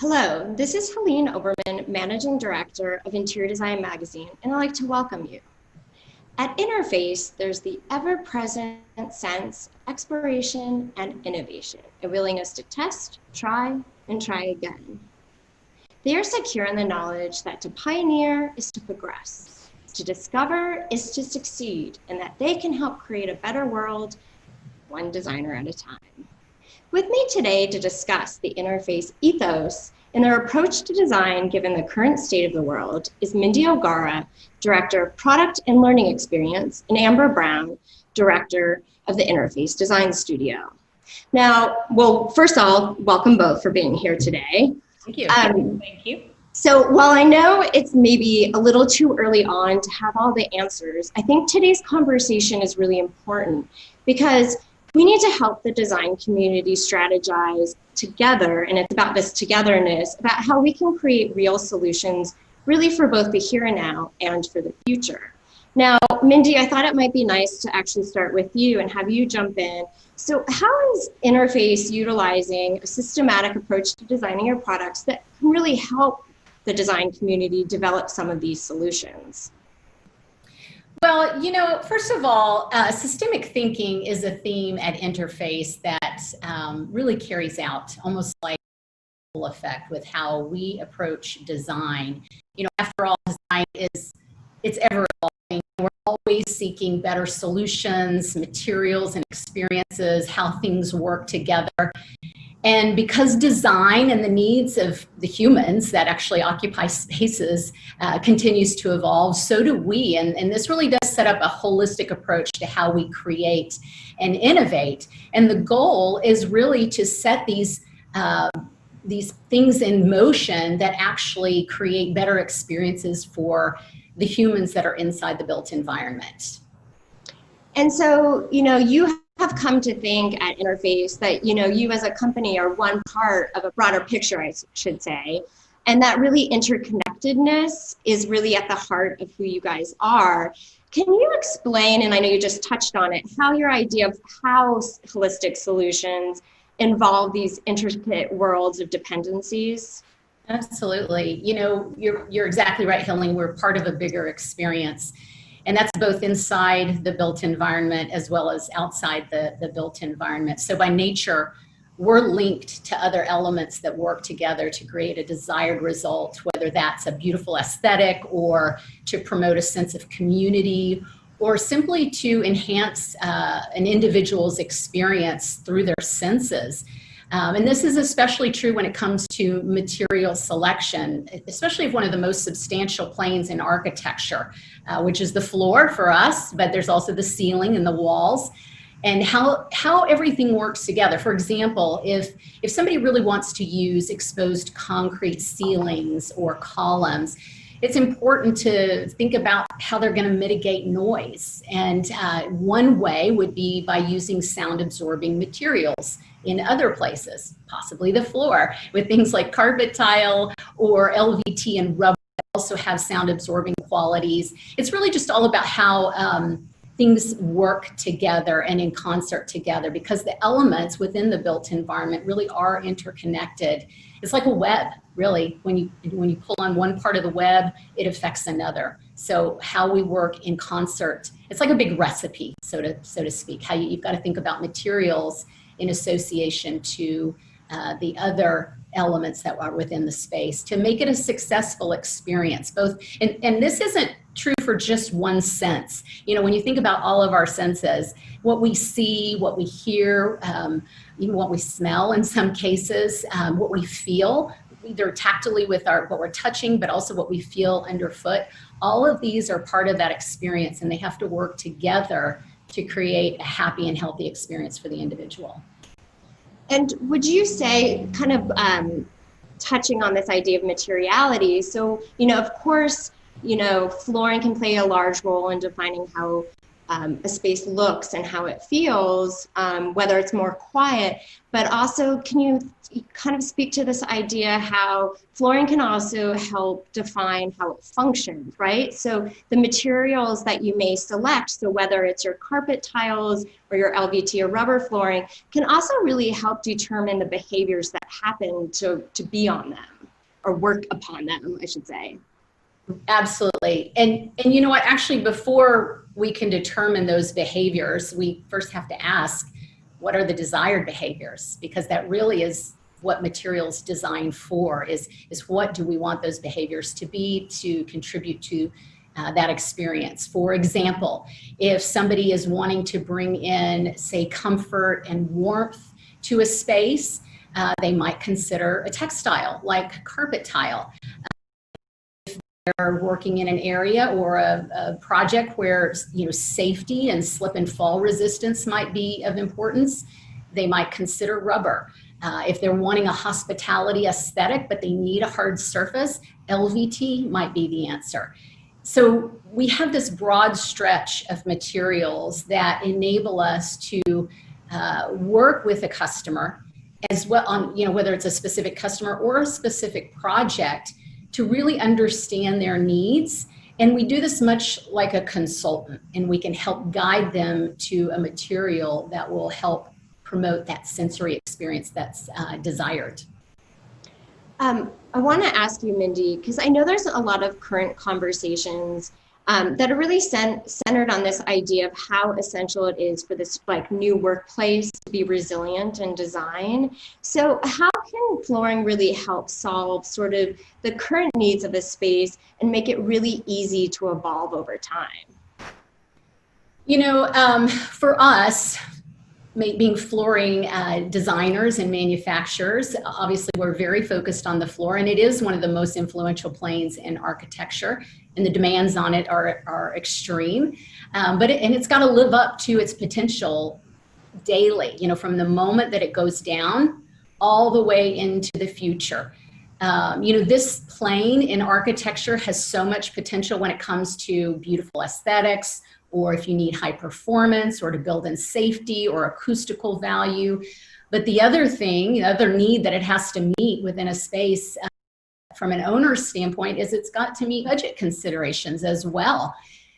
Hello, this is Helene Oberman, Managing Director of Interior Design Magazine, and I'd like to welcome you. At Interface, there's the ever-present sense of exploration and innovation, a willingness to test, try, and try again. They are secure in the knowledge that to pioneer is to progress, to discover is to succeed, and that they can help create a better world, one designer at a time. With me today to discuss the Interface ethos and their approach to design given the current state of the world is Mindy O'Gara, Director of Product and Learning Experience, and Amber Brown, Director of the Interface Design Studio. Now, well, first of all, welcome both for being here today. Thank you. Thank you. So while I know it's maybe a little too early on to have all the answers, I think today's conversation is really important because we need to help the design community strategize together, and it's about this togetherness, about how we can create real solutions really for both the here and now and for the future. Now, Mindy, I thought it might be nice to actually start with you and have you jump in. So how is Interface utilizing a systematic approach to designing your products that can really help the design community develop some of these solutions? Well, you know, first of all, systemic thinking is a theme at Interface that really carries out almost like a ripple effect with how we approach design. You know, after all, design it's ever evolving. We're always seeking better solutions, materials, and experiences, how things work together. And because design and the needs of the humans that actually occupy spaces continues to evolve, so do we. And this really does set up a holistic approach to how we create and innovate. And the goal is really to set these things in motion that actually create better experiences for the humans that are inside the built environment. And so, you know, you have come to think at Interface that, you know, you as a company are one part of a broader picture, I should say, and that really interconnectedness is really at the heart of who you guys are. Can you explain, and I know you just touched on it, how your idea of how holistic solutions involve these intricate worlds of dependencies? Absolutely. You know, you're exactly right, Helene. We're part of a bigger experience. And that's both inside the built environment as well as outside the built environment. So by nature, we're linked to other elements that work together to create a desired result, whether that's a beautiful aesthetic or to promote a sense of community or simply to enhance an individual's experience through their senses. And this is especially true when it comes to material selection, especially of one of the most substantial planes in architecture, which is the floor for us, but there's also the ceiling and the walls, and how everything works together. For example, if somebody really wants to use exposed concrete ceilings or columns, it's important to think about how they're going to mitigate noise. And one way would be by using sound absorbing materials in other places, possibly the floor, with things like carpet tile or LVT and rubber that also have sound absorbing qualities. It's really just all about how things work together and in concert together, because the elements within the built environment really are interconnected. It's like a web, really. When you pull on one part of the web, it affects another. So how we work in concert, it's like a big recipe, so to speak. How you've got to think about materials in association to the other elements that are within the space to make it a successful experience. Both, and this isn't true for just one sense. You know, when you think about all of our senses, what we see, what we hear, even what we smell in some cases, what we feel, either tactily with what we're touching, but also what we feel underfoot, all of these are part of that experience, and they have to work together to create a happy and healthy experience for the individual. And would you say, kind of touching on this idea of materiality, so, you know, of course, you know, flooring can play a large role in defining how a space looks and how it feels, whether it's more quiet, but also can you kind of speak to this idea how flooring can also help define how it functions, right? So the materials that you may select, so whether it's your carpet tiles or your LVT or rubber flooring, can also really help determine the behaviors that happen to be on them. or work upon them, I should say. Absolutely. And you know what, actually, before we can determine those behaviors, we first have to ask, what are the desired behaviors? Because that really is what materials designed for, is what do we want those behaviors to be to contribute to that experience. For example, if somebody is wanting to bring in, say, comfort and warmth to a space, they might consider a textile like carpet tile. Are working in an area or a project where, you know, safety and slip and fall resistance might be of importance, they might consider rubber. If they're wanting a hospitality aesthetic but they need a hard surface, LVT might be the answer. So we have this broad stretch of materials that enable us to work with a customer as well on, you know, whether it's a specific customer or a specific project, to really understand their needs. And we do this much like a consultant, and we can help guide them to a material that will help promote that sensory experience that's desired. I want to ask you, Mindy, because I know there's a lot of current conversations that are really centered on this idea of how essential it is for this like new workplace to be resilient in design. So how can flooring really help solve sort of the current needs of a space and make it really easy to evolve over time? You know, for us, being flooring designers and manufacturers, obviously we're very focused on the floor, and it is one of the most influential planes in architecture, and the demands on it are extreme. And it's got to live up to its potential daily, you know, from the moment that it goes down all the way into the future. You know, this plane in architecture has so much potential when it comes to beautiful aesthetics, or if you need high performance, or to build in safety or acoustical value. But the other thing, the other need that it has to meet within a space from an owner's standpoint is it's got to meet budget considerations as well.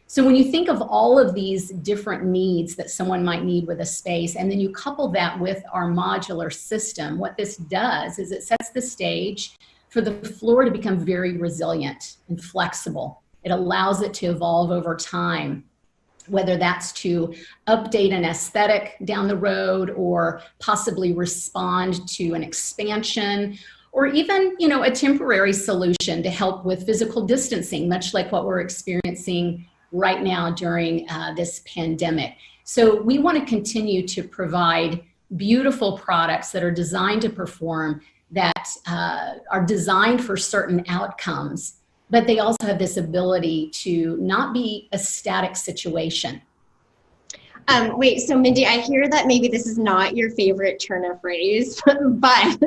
So when you think of all of these different needs that someone might need with a space, and then you couple that with our modular system, what this does is it sets the stage for the floor to become very resilient and flexible. It allows it to evolve over time, whether that's to update an aesthetic down the road, or possibly respond to an expansion, or even, you know, a temporary solution to help with physical distancing, much like what we're experiencing right now during this pandemic. So we want to continue to provide beautiful products that are designed to perform, that are designed for certain outcomes, but they also have this ability to not be a static situation. Wait, so Mindy, I hear that maybe this is not your favorite turn of phrase, but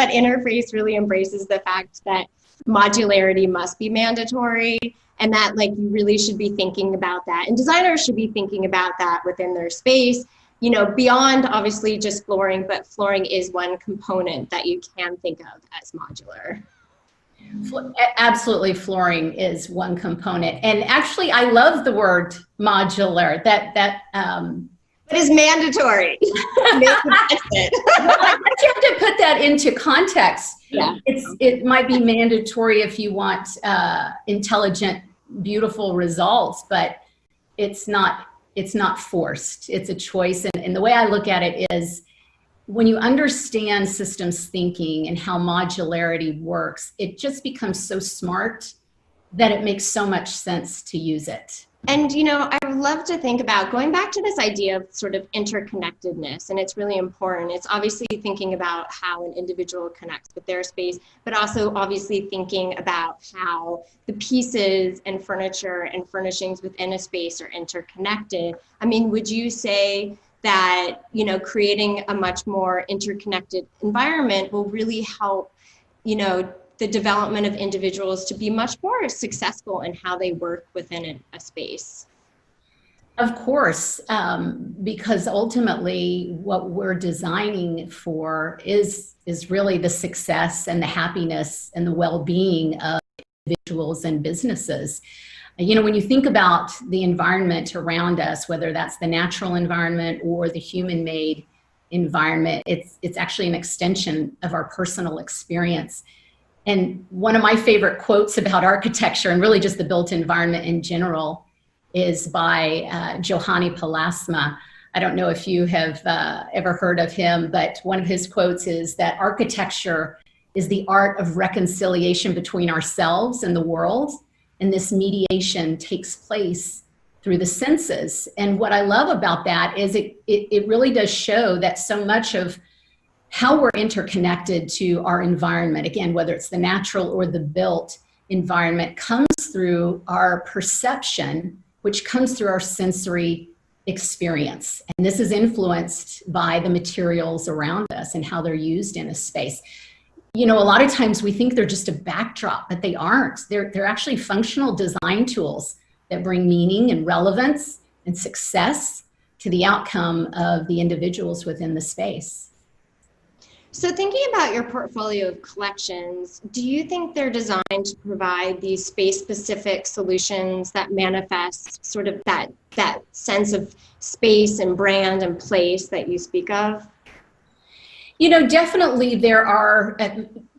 Interface really embraces the fact that modularity must be mandatory, and that like you really should be thinking about that, and designers should be thinking about that within their space, you know, beyond obviously just flooring, but flooring is one component that you can think of as modular. Absolutely, flooring is one component, and actually, I love the word modular. That it is mandatory. You have to put that into context. Yeah, it might be mandatory if you want intelligent, beautiful results, but it's not forced. It's a choice, and the way I look at it is, when you understand systems thinking and how modularity works, it just becomes so smart that it makes so much sense to use it. And, you know, I would love to think about going back to this idea of sort of interconnectedness, and it's really important. It's obviously thinking about how an individual connects with their space, but also obviously thinking about how the pieces and furniture and furnishings within a space are interconnected. I mean, would you say that, you know, creating a much more interconnected environment will really help, you know, the development of individuals to be much more successful in how they work within a space? Of course, because ultimately what we're designing for is really the success and the happiness and the well-being of individuals and businesses. You know, when you think about the environment around us, whether that's the natural environment or the human-made environment, it's actually an extension of our personal experience. And one of my favorite quotes about architecture and really just the built environment in general is by Johanni Palasma. I don't know if you have ever heard of him, but one of his quotes is that architecture is the art of reconciliation between ourselves and the world. And this mediation takes place through the senses. And what I love about that is it really does show that so much of how we're interconnected to our environment, again, whether it's the natural or the built environment, comes through our perception, which comes through our sensory experience. And this is influenced by the materials around us and how they're used in a space. You know, a lot of times we think they're just a backdrop, but they aren't. They're actually functional design tools that bring meaning and relevance and success to the outcome of the individuals within the space. So thinking about your portfolio of collections, do you think they're designed to provide these space-specific solutions that manifest sort of that sense of space and brand and place that you speak of? You know, definitely there are,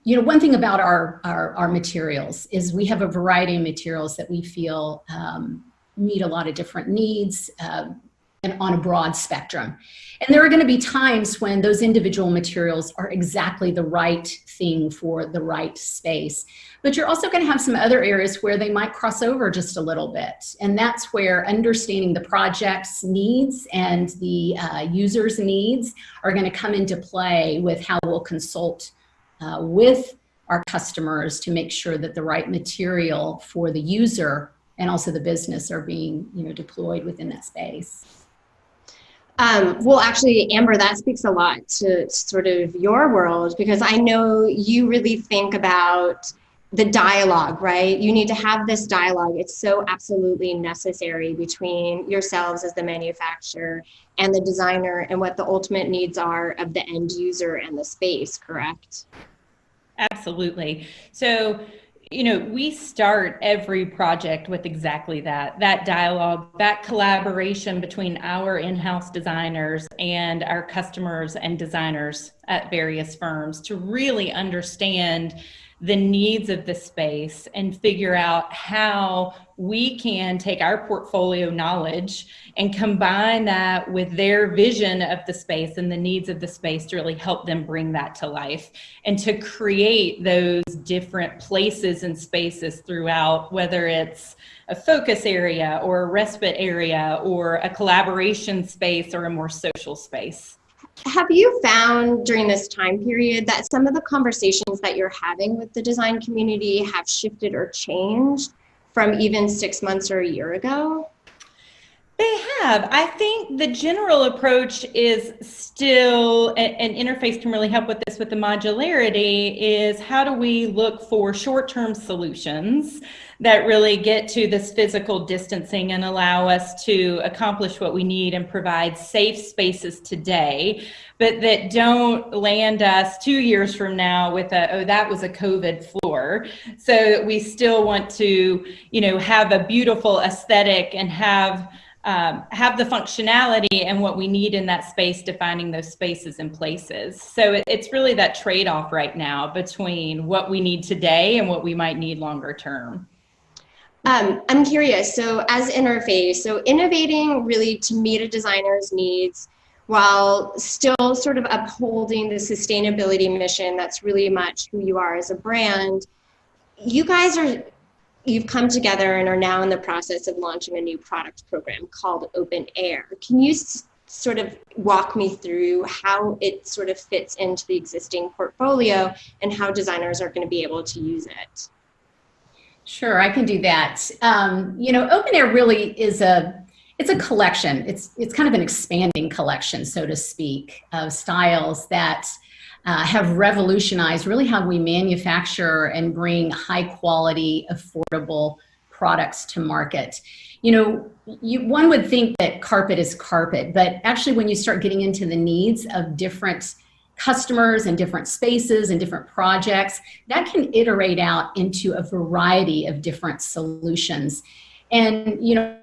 you know, one thing about our materials is we have a variety of materials that we feel meet a lot of different needs and on a broad spectrum. And there are going to be times when those individual materials are exactly the right thing for the right space. But you're also going to have some other areas where they might cross over just a little bit. And that's where understanding the project's needs and the user's needs are going to come into play with how we'll consult with our customers to make sure that the right material for the user and also the business are being, you know, deployed within that space. Well, actually, Amber, that speaks a lot to sort of your world, because I know you really think about the dialogue, right? You need to have this dialogue. It's so absolutely necessary between yourselves as the manufacturer and the designer and what the ultimate needs are of the end user and the space, correct? Absolutely. So, you know, we start every project with exactly that dialogue, that collaboration between our in-house designers and our customers and designers at various firms to really understand the needs of the space and figure out how we can take our portfolio knowledge and combine that with their vision of the space and the needs of the space to really help them bring that to life and to create those different places and spaces throughout, whether it's a focus area or a respite area or a collaboration space or a more social space. Have you found during this time period that some of the conversations that you're having with the design community have shifted or changed from even 6 months or a year ago? They have. I think the general approach is still, and Interface can really help with this with the modularity, is how do we look for short-term solutions that really get to this physical distancing and allow us to accomplish what we need and provide safe spaces today, but that don't land us 2 years from now with oh, that was a COVID floor. So that we still want to, you know, have a beautiful aesthetic and have the functionality and what we need in that space, defining those spaces and places. So it's really that trade-off right now between what we need today and what we might need longer term. I'm curious, so as Interface, so innovating really to meet a designer's needs while still sort of upholding the sustainability mission that's really much who you are as a brand, you've come together and are now in the process of launching a new product program called Open Air. Can you sort of walk me through how it sort of fits into the existing portfolio and how designers are going to be able to use it? Sure, I can do that. You know, Open Air really is it's a collection. It's kind of an expanding collection, so to speak, of styles that have revolutionized really how we manufacture and bring high quality, affordable products to market. You know, one would think that carpet is carpet, but actually when you start getting into the needs of different customers and different spaces and different projects, that can iterate out into a variety of different solutions. And, you know,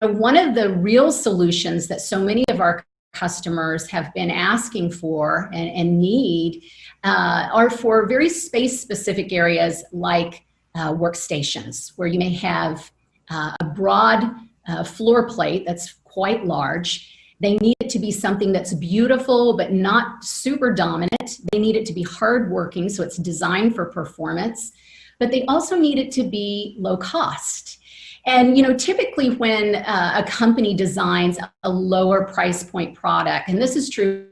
one of the real solutions that so many of our customers have been asking for and need are for very space-specific areas like workstations, where you may have a broad floor plate that's quite large. They need it to be something that's beautiful but not super dominant. They need it to be hardworking, so it's designed for performance. But they also need it to be low cost. And typically when a company designs a lower price point product, and this is true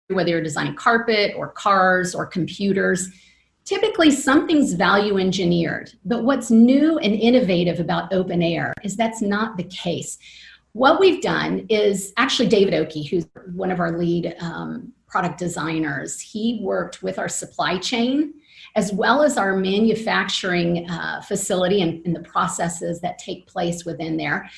whether you're designing carpet or cars or computers, typically something's value engineered. But what's new and innovative about open air is that's not the case. What we've done is actually David Oakey, who's one of our lead product designers, he worked with our supply chain as well as our manufacturing facility and the processes that take place within there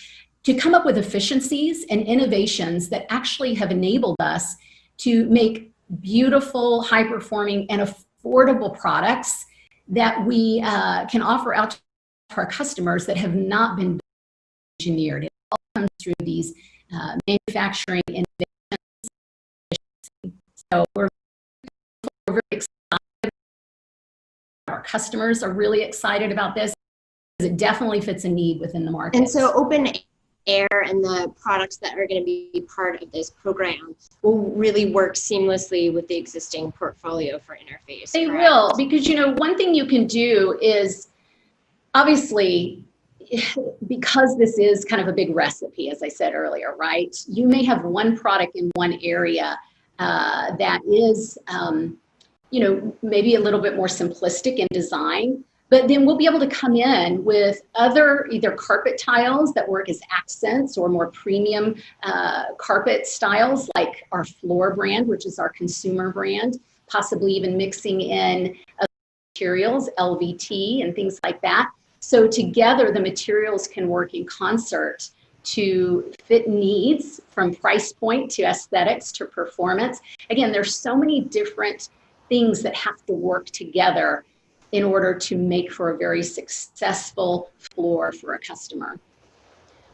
to come up with efficiencies and innovations that actually have enabled us to make beautiful, high-performing, and affordable products that we can offer out to our customers that have not been engineered. It all comes through these manufacturing innovations. So we're very excited. Our customers are really excited about this because it definitely fits a need within the market. And so open air and the products that are going to be part of this program will really work seamlessly with the existing portfolio for Interface. They correct? will, because one thing you can do is obviously, because this is kind of a big recipe, as I said earlier, right? You may have one product in one area that is maybe a little bit more simplistic in design, but then we'll be able to come in with other either carpet tiles that work as accents or more premium carpet styles like our Floor brand, which is our consumer brand, possibly even mixing in other materials, LVT and things like that. So together the materials can work in concert to fit needs from price point to aesthetics to performance. Again, there's so many different things that have to work together in order to make for a very successful floor for a customer.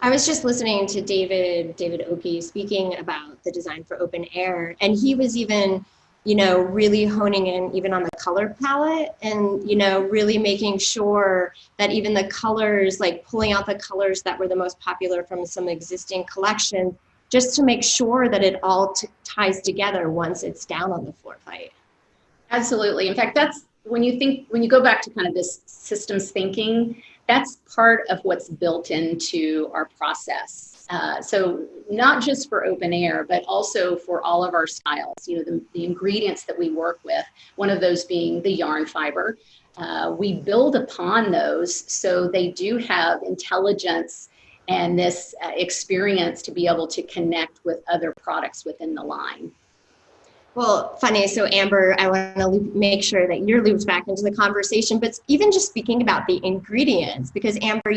I was just listening to David Oakey speaking about the design for open air, and he was even, really honing in even on the color palette and, really making sure that even the colors, like pulling out the colors that were the most popular from some existing collections, just to make sure that it all ties together once it's down on the floor plate. Absolutely. In fact, that's when you go back to kind of this systems thinking, that's part of what's built into our process. So not just for open air, but also for all of our styles, the ingredients that we work with, one of those being the yarn fiber. We build upon those so they do have intelligence and this experience to be able to connect with other products within the line. Well, funny. So Amber, I want to make sure that you're looped back into the conversation, but even just speaking about the ingredients, because Amber,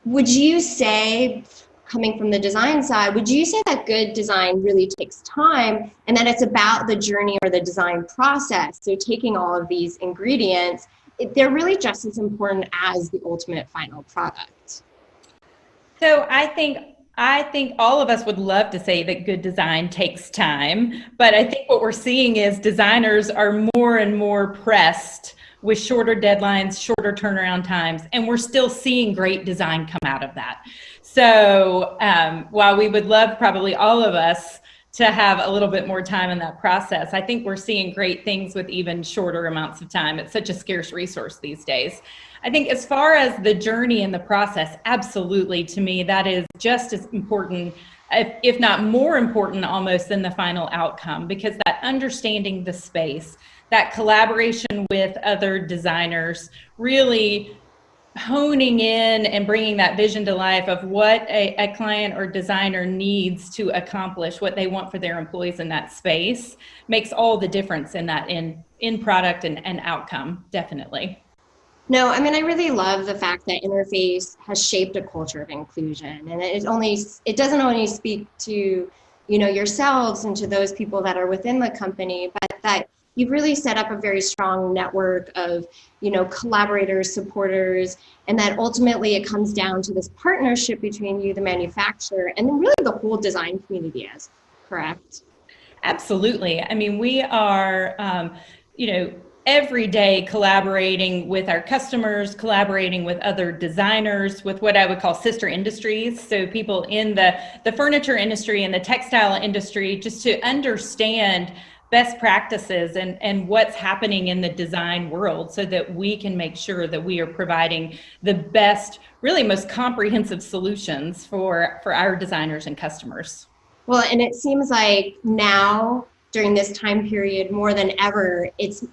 would you say, coming from the design side, would you say that good design really takes time and that it's about the journey or the design process? So taking all of these ingredients, they're really just as important as the ultimate final product. So I think all of us would love to say that good design takes time, but I think what we're seeing is designers are more and more pressed with shorter deadlines, shorter turnaround times, and we're still seeing great design come out of that. So while we would love probably all of us to have a little bit more time in that process, I think we're seeing great things with even shorter amounts of time. It's such a scarce resource these days. I think as far as the journey and the process, absolutely, to me, that is just as important, if not more important almost, than the final outcome, because that understanding the space, that collaboration with other designers, really honing in and bringing that vision to life of what a client or designer needs to accomplish what they want for their employees in that space makes all the difference in that in product and outcome, definitely. No, I mean, I really love the fact that Interface has shaped a culture of inclusion, and it doesn't only speak to, yourselves and to those people that are within the company, but that you've really set up a very strong network of, collaborators, supporters, and that ultimately it comes down to this partnership between you, the manufacturer, and then really the whole design community is, correct? Absolutely. I mean, we are, every day collaborating with our customers, collaborating with other designers, with what I would call sister industries. So people in the furniture industry and the textile industry, just to understand best practices and what's happening in the design world so that we can make sure that we are providing the best, really most comprehensive solutions for our designers and customers. Well, and it seems like now during this time period more than ever, it's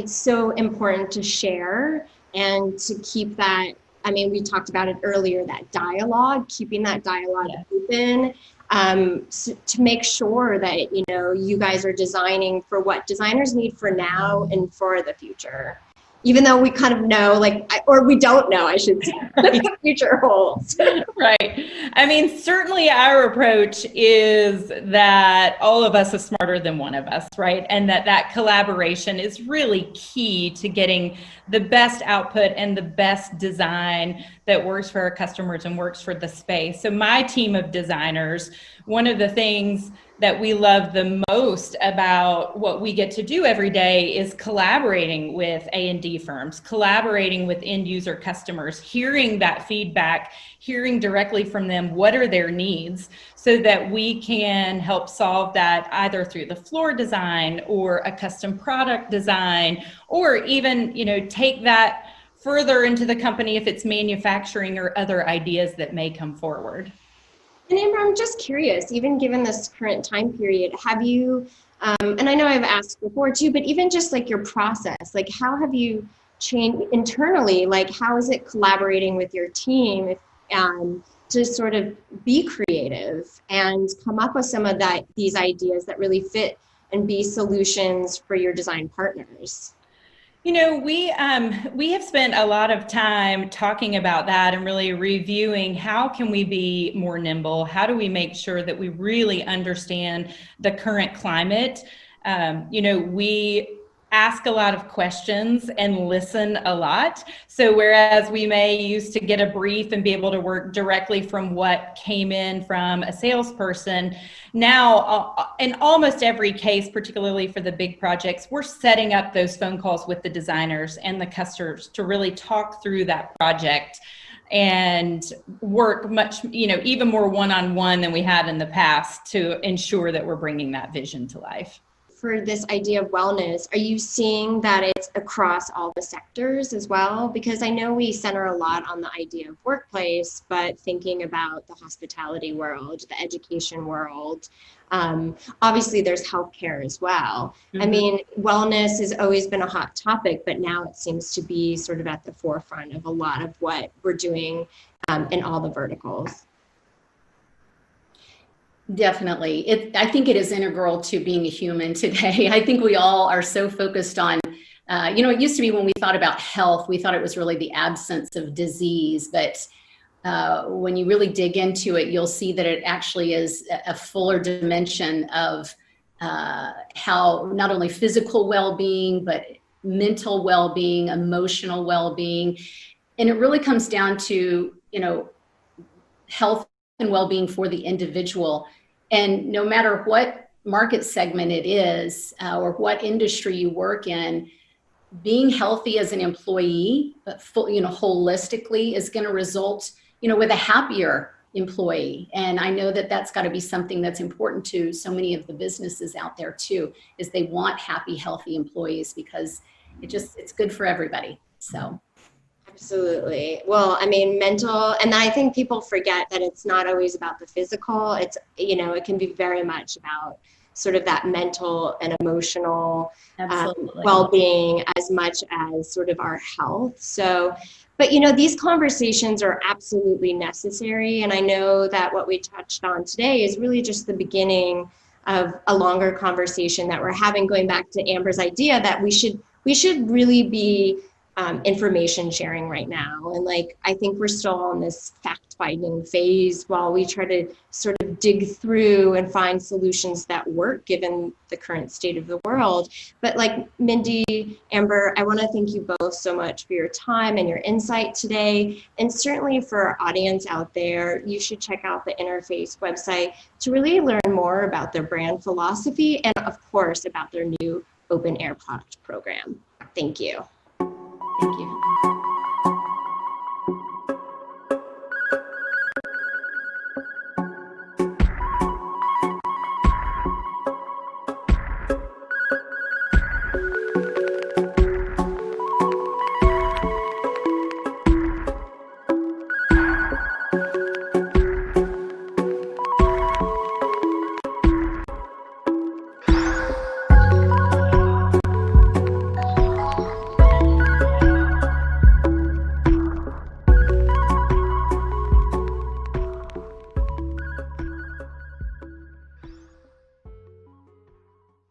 so important to share and to keep that, I mean, we talked about it earlier, that dialogue, keeping that dialogue open, to make sure that, you guys are designing for what designers need for now and for the future. Even though we kind of know, or we don't know, I should say, what the future holds. Right. I mean, certainly our approach is that all of us are smarter than one of us, right? And that collaboration is really key to getting the best output and the best design that works for our customers and works for the space. So my team of designers, one of the things that we love the most about what we get to do every day is collaborating with A&D firms, collaborating with end user customers, hearing that feedback, hearing directly from them what are their needs so that we can help solve that either through the floor design or a custom product design, or even, take that further into the company if it's manufacturing or other ideas that may come forward. And Amber, I'm just curious, even given this current time period, have you, and I know I've asked before too, but even just your process, how have you changed internally? How is it collaborating with your team to sort of be creative and come up with some of these ideas that really fit and be solutions for your design partners? We have spent a lot of time talking about that and really reviewing how can we be more nimble? How do we make sure that we really understand the current climate? We ask a lot of questions and listen a lot. So whereas we may used to get a brief and be able to work directly from what came in from a salesperson, now in almost every case, particularly for the big projects, we're setting up those phone calls with the designers and the customers to really talk through that project and work much, even more one-on-one than we had in the past to ensure that we're bringing that vision to life. For this idea of wellness, are you seeing that it's across all the sectors as well? Because I know we center a lot on the idea of workplace, but thinking about the hospitality world, the education world, obviously there's healthcare as well. Mm-hmm. I mean, wellness has always been a hot topic, but now it seems to be sort of at the forefront of a lot of what we're doing in all the verticals. Definitely. I think it is integral to being a human today. I think we all are so focused on, it used to be when we thought about health, we thought it was really the absence of disease. But when you really dig into it, you'll see that it actually is a fuller dimension of how not only physical well-being, but mental well-being, emotional well-being. And it really comes down to, health and well-being for the individual. And no matter what market segment it is or what industry you work in, being healthy as an employee, but holistically is going to result, with a happier employee. And I know that that's got to be something that's important to so many of the businesses out there too, is they want happy, healthy employees because it's good for everybody. So. Absolutely. Well, I mean, mental, and I think people forget that it's not always about the physical. It's, it can be very much about sort of that mental and emotional well-being as much as sort of our health. So, but, these conversations are absolutely necessary. And I know that what we touched on today is really just the beginning of a longer conversation that we're having, going back to Amber's idea that we should really be information sharing right now. And like, I think we're still in this fact-finding phase while we try to sort of dig through and find solutions that work given the current state of the world. But like Mindy, Amber, I want to thank you both so much for your time and your insight today. And certainly for our audience out there, you should check out the Interface website to really learn more about their brand philosophy and of course about their new open air product program. Thank you. Thank you.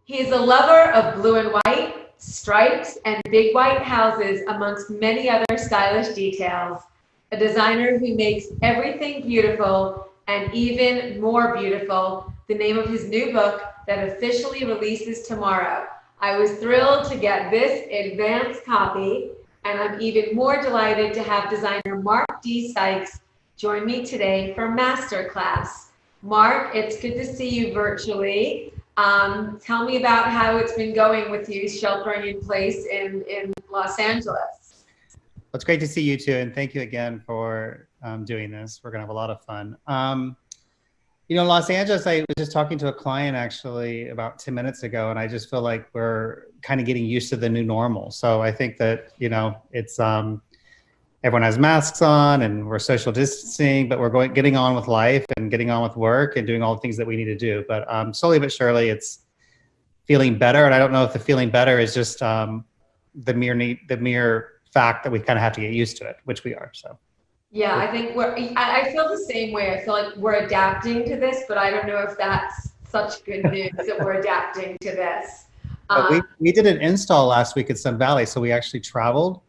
He is a lover of blue and white, stripes, and big white houses, amongst many other stylish details. A designer who makes everything beautiful and even more beautiful. The name of his new book that officially releases tomorrow. I was thrilled to get this advance copy, and I'm even more delighted to have designer Mark D. Sikes join me today for Masterclass. Mark, it's good to see you virtually. Tell me about how it's been going with you sheltering in place in Los Angeles. Well, it's great to see you too, and thank you again for doing this. We're gonna have a lot of fun. You know, Los Angeles, I was just talking to a client actually about 10 minutes ago, and I just feel like we're kind of getting used to the new normal. So I think that, you know, it's everyone has masks on and we're social distancing, but we're getting on with life and getting on with work and doing all the things that we need to do. But slowly but surely, it's feeling better. And I don't know if the feeling better is just the mere fact that we kind of have to get used to it, which we are. So. Yeah, I think I feel the same way. I feel like we're adapting to this, but I don't know if that's such good news that we're adapting to this. We did an install last week at Sun Valley. So we actually traveled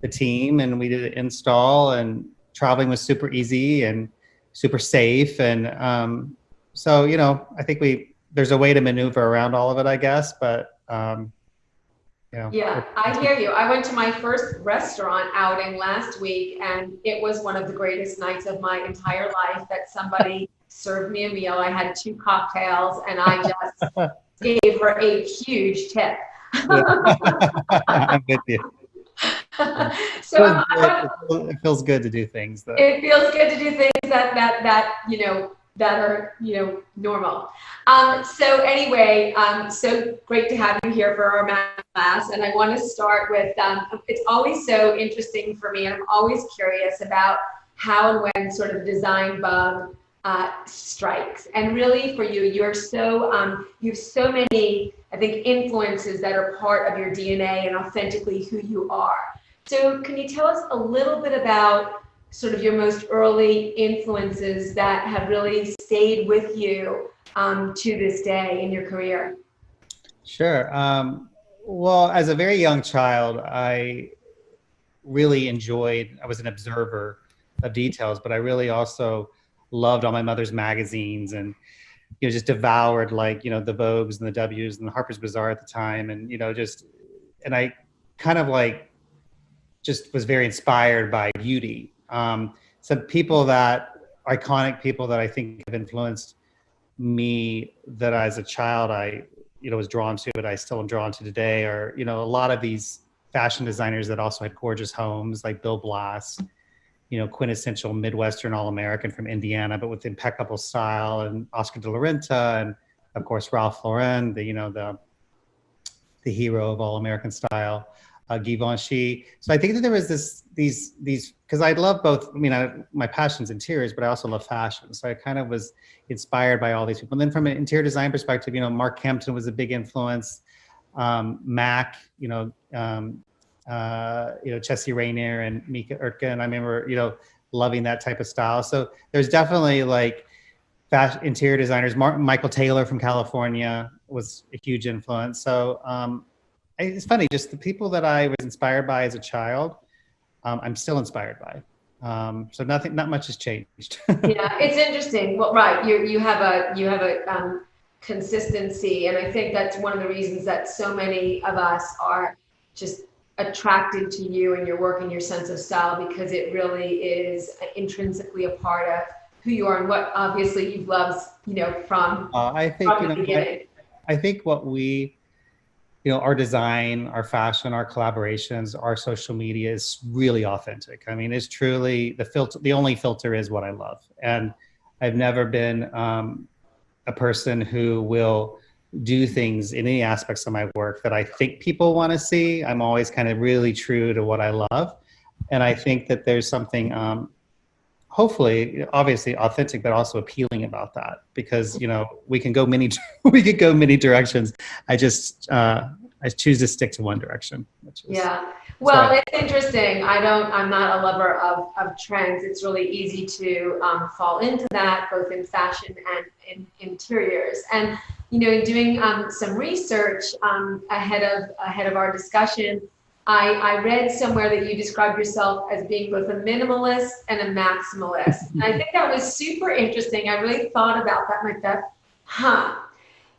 the team and we did an install, and traveling was super easy and super safe. And so, you know, I think there's a way to maneuver around all of it, I guess, but you know. Yeah, I hear you. I went to my first restaurant outing last week, and it was one of the greatest nights of my entire life that somebody served me a meal. I had 2 cocktails, and I just gave her a huge tip. I'm with you. So it feels good to do things though. It feels good to do things that you know, that are, you know, normal. So anyway, so great to have you here for our math class. And I want to start with, it's always so interesting for me, and I'm always curious about how and when sort of design bug strikes. And really for you, you have so many, I think, influences that are part of your DNA and authentically who you are. So can you tell us a little bit about sort of your most early influences that have really stayed with you to this day in your career? Sure. Well, as a very young child, I really enjoyed, I was an observer of details, but I really also loved all my mother's magazines, and, you know, just devoured, like, you know, the Vogues and the W's and the Harper's Bazaar at the time. And, you know, and I kind of like, just was very inspired by beauty. Some iconic people that I think have influenced me, that as a child I, you know, was drawn to, but I still am drawn to today, are, you know, a lot of these fashion designers that also had gorgeous homes, like Bill Blass, you know, quintessential Midwestern All-American from Indiana, but with impeccable style, and Oscar de la Renta, and of course Ralph Lauren, the hero of All-American style. Givenchy. So I think that there was these, because I love both, I mean, my passion's interiors, but I also love fashion. So I kind of was inspired by all these people. And then from an interior design perspective, you know, Mark Kempton was a big influence. Mac, Chessie Rainier and Mika Urtgen. I remember, you know, loving that type of style. So there's definitely like fashion interior designers. Michael Taylor from California was a huge influence. So, it's funny, just the people that I was inspired by as a child, I'm still inspired by. So not much has changed. Yeah, it's interesting. Well, right, you have a consistency, and I think that's one of the reasons that so many of us are just attracted to you and your work and your sense of style, because it really is intrinsically a part of who you are and what obviously you've loved, from I think the beginning. I think what we, our design, our fashion, our collaborations, our social media is really authentic. I mean, it's truly the filter. The only filter is what I love, and I've never been a person who will do things in any aspects of my work that I think people want to see. I'm always kind of really true to what I love, and I think that there's something, hopefully, obviously authentic, but also appealing about that, because we can go many directions. I choose to stick to one direction. Yeah. Well, it's interesting. I'm not a lover of trends. It's really easy to fall into that, both in fashion and in interiors. And, doing some research ahead of our discussion, I read somewhere that you described yourself as being both a minimalist and a maximalist. And I think that was super interesting. I really thought about that like that,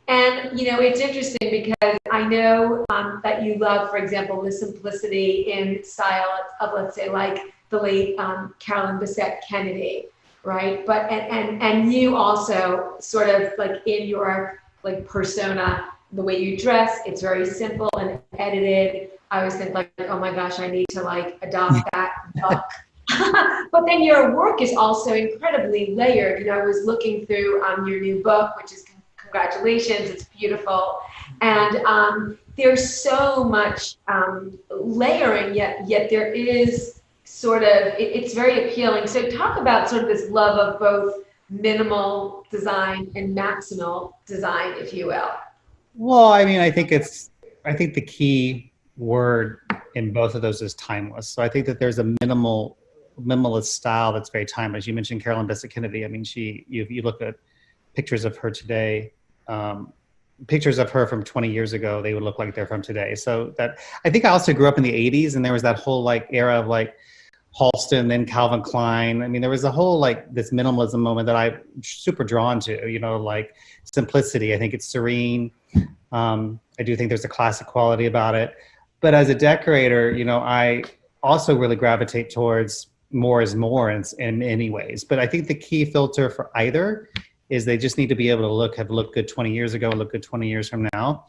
And, it's interesting because I know that you love, for example, the simplicity in style of, let's say, like the late Carolyn Bessette Kennedy, right? But, and you also sort of like in your like persona, the way you dress, it's very simple and edited. I always think like, oh my gosh, I need to like adopt that look. But then your work is also incredibly layered. I was looking through your new book, which is congratulations, it's beautiful. And there's so much layering, yet there is sort of, it's very appealing. So talk about sort of this love of both minimal design and maximal design, if you will. Well, I mean, I think the key word in both of those is timeless. So I think that there's a minimalist style that's very timeless. You mentioned Carolyn Bessette Kennedy. I mean, you look at pictures of her today, pictures of her from 20 years ago, they would look like they're from today. So that, I think I also grew up in the 80s, and there was that whole like era of like Halston, then Calvin Klein. I mean, there was a whole like this minimalism moment that I'm super drawn to, like simplicity. I think it's serene. I do think there's a classic quality about it. But as a decorator, I also really gravitate towards more is more in many ways. But I think the key filter for either is they just need to be able to have looked good 20 years ago, look good 20 years from now.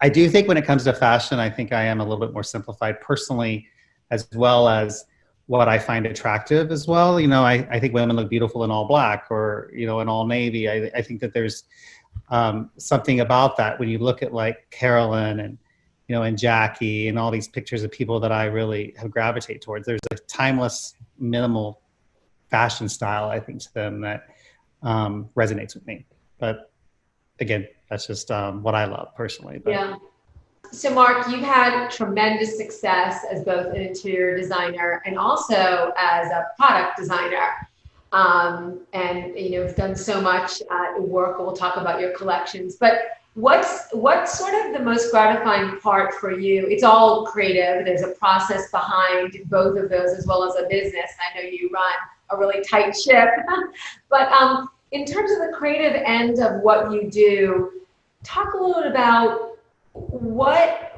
I do think when it comes to fashion, I think I am a little bit more simplified personally, as well as what I find attractive as well. I think women look beautiful in all black or, in all navy. I think that there's something about that when you look at like Carolyn and, and Jackie and all these pictures of people that I really have gravitated towards. There's a timeless, minimal fashion style, I think, to them that resonates with me. But again, that's just what I love personally. But. Yeah. So Mark, you've had tremendous success as both an interior designer and also as a product designer. And you've done so much work. We'll talk about your collections, but what's sort of the most gratifying part for you? It's all creative. There's a process behind both of those, as well as a business. I know you run a really tight ship, but in terms of the creative end of what you do, talk a little bit about what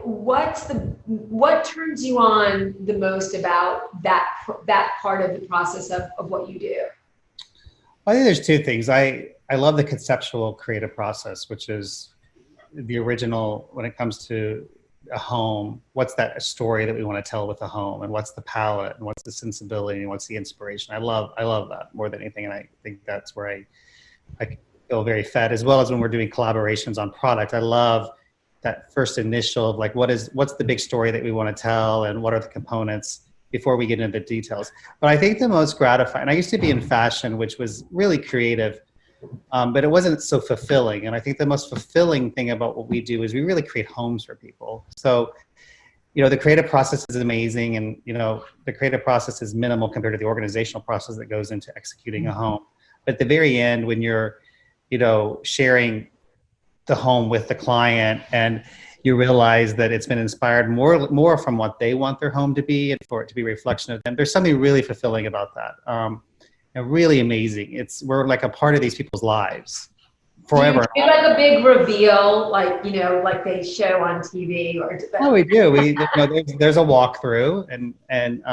turns you on the most about that part of the process of what you do? I think there's two things. I love the conceptual creative process, which is the original when it comes to a home. What's that story that we want to tell with the home, and what's the palette, and what's the sensibility, and what's the inspiration? I love that more than anything, and I think that's where I feel very fed, as well as when we're doing collaborations on product. I love that first initial of like, what's the big story that we want to tell, and what are the components before we get into the details. But I think the most gratifying, I used to be in fashion, which was really creative, but it wasn't so fulfilling. And I think the most fulfilling thing about what we do is we really create homes for people. So, the creative process is amazing, and, the creative process is minimal compared to the organizational process that goes into executing a home. But at the very end, when you're, sharing the home with the client, and you realize that it's been inspired more from what they want their home to be and for it to be a reflection of them. There's something really fulfilling about that. And really amazing. We're like a part of these people's lives forever. Do you do like a big reveal, like, you know, like they show on TV, or? Oh, we do. There's a walkthrough, and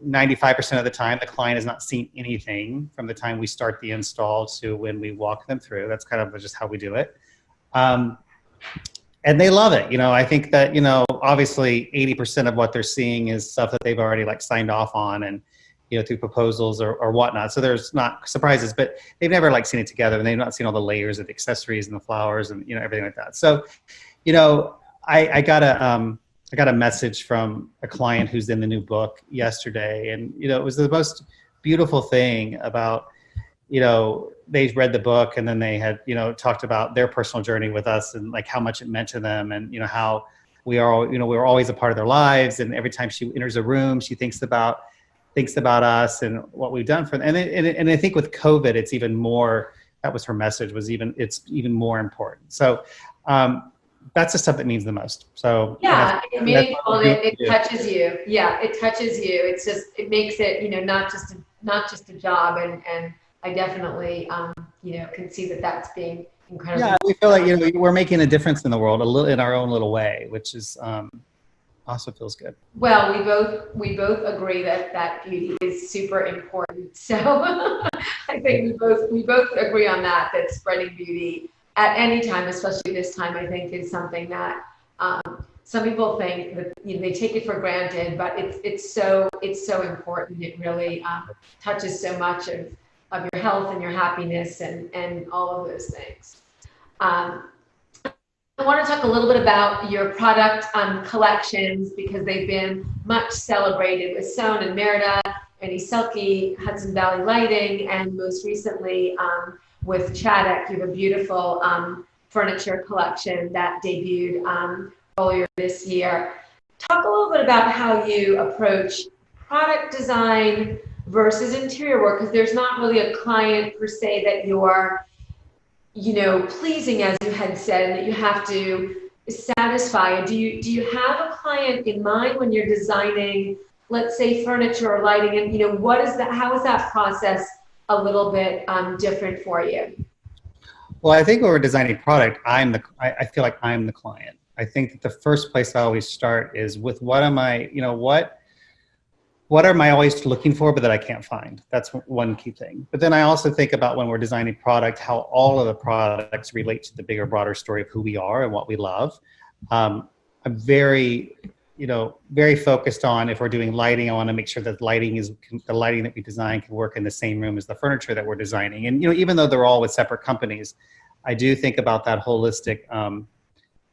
95% of the time, the client has not seen anything from the time we start the install to when we walk them through. That's kind of just how we do it. And they love it. You know, I think that, you know, obviously 80% of what they're seeing is stuff that they've already like signed off on, and, you know, through proposals or whatnot. So there's not surprises, but they've never like seen it together, and they've not seen all the layers of the accessories and the flowers and, you know, everything like that. So, you know, I got a message from a client who's in the new book yesterday, and, you know, it was the most beautiful thing about, you know, they read the book and then they had, you know, talked about their personal journey with us and like how much it meant to them, and, you know, how we are, you know, we were always a part of their lives, and every time she enters a room, she thinks about us and what we've done for them. And I think with COVID, it's even more, that was her message, it's even more important. So that's the stuff that means the most. So yeah, it's meaningful. It touches you. Yeah, it touches you. It's just, it makes it, you know, not just a job. And I definitely, you know, can see that that's being incredible. Yeah, we feel like, you know, we're making a difference in the world a little in our own little way, which is also feels good. Well, we both agree that beauty is super important. So I think we both agree on that spreading beauty at any time, especially this time, I think is something that some people think that, you know, they take it for granted, but it's so important. It really touches so much of your health and your happiness and all of those things. I want to talk a little bit about your product collections, because they've been much celebrated with Soane and Merida, Annie Selke, Hudson Valley Lighting, and most recently with Chaddock. You have a beautiful furniture collection that debuted earlier this year. Talk a little bit about how you approach product design versus interior work, because there's not really a client per se that you're, you know, pleasing, as you had said, that you have to satisfy. Do you have a client in mind when you're designing, let's say, furniture or lighting, and, you know, how is that process a little bit different for you? Well, I think when we're designing product, I feel like I'm the client. I think that the first place I always start is with what am I, you know, what am I always looking for, but that I can't find? That's one key thing. But then I also think about when we're designing product, how all of the products relate to the bigger, broader story of who we are and what we love. I'm very, you know, very focused on, if we're doing lighting, I want to make sure that the lighting that we design can work in the same room as the furniture that we're designing. And, you know, even though they're all with separate companies, I do think about that holistic,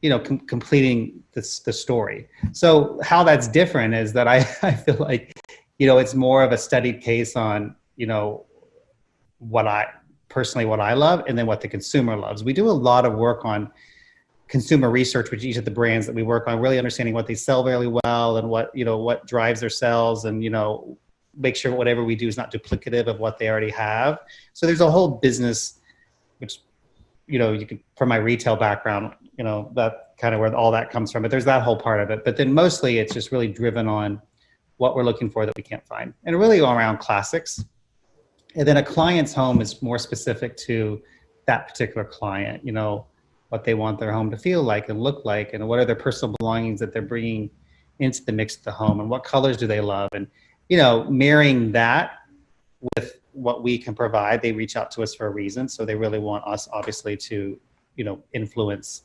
you know, completing the story. So how that's different is that I feel like, you know, it's more of a studied case on, you know, what I love, and then what the consumer loves. We do a lot of work on consumer research with each of the brands that we work on, really understanding what they sell really well and what, you know, what drives their sales, and, you know, make sure whatever we do is not duplicative of what they already have. So there's a whole business, which, you know, you could, from my retail background, you know, that kind of where all that comes from, but there's that whole part of it. But then mostly it's just really driven on what we're looking for that we can't find, and really around classics. And then a client's home is more specific to that particular client, you know, what they want their home to feel like and look like, and what are their personal belongings that they're bringing into the mix of the home, and what colors do they love, and, you know, marrying that with what we can provide. They reach out to us for a reason, so they really want us, obviously, to, you know, influence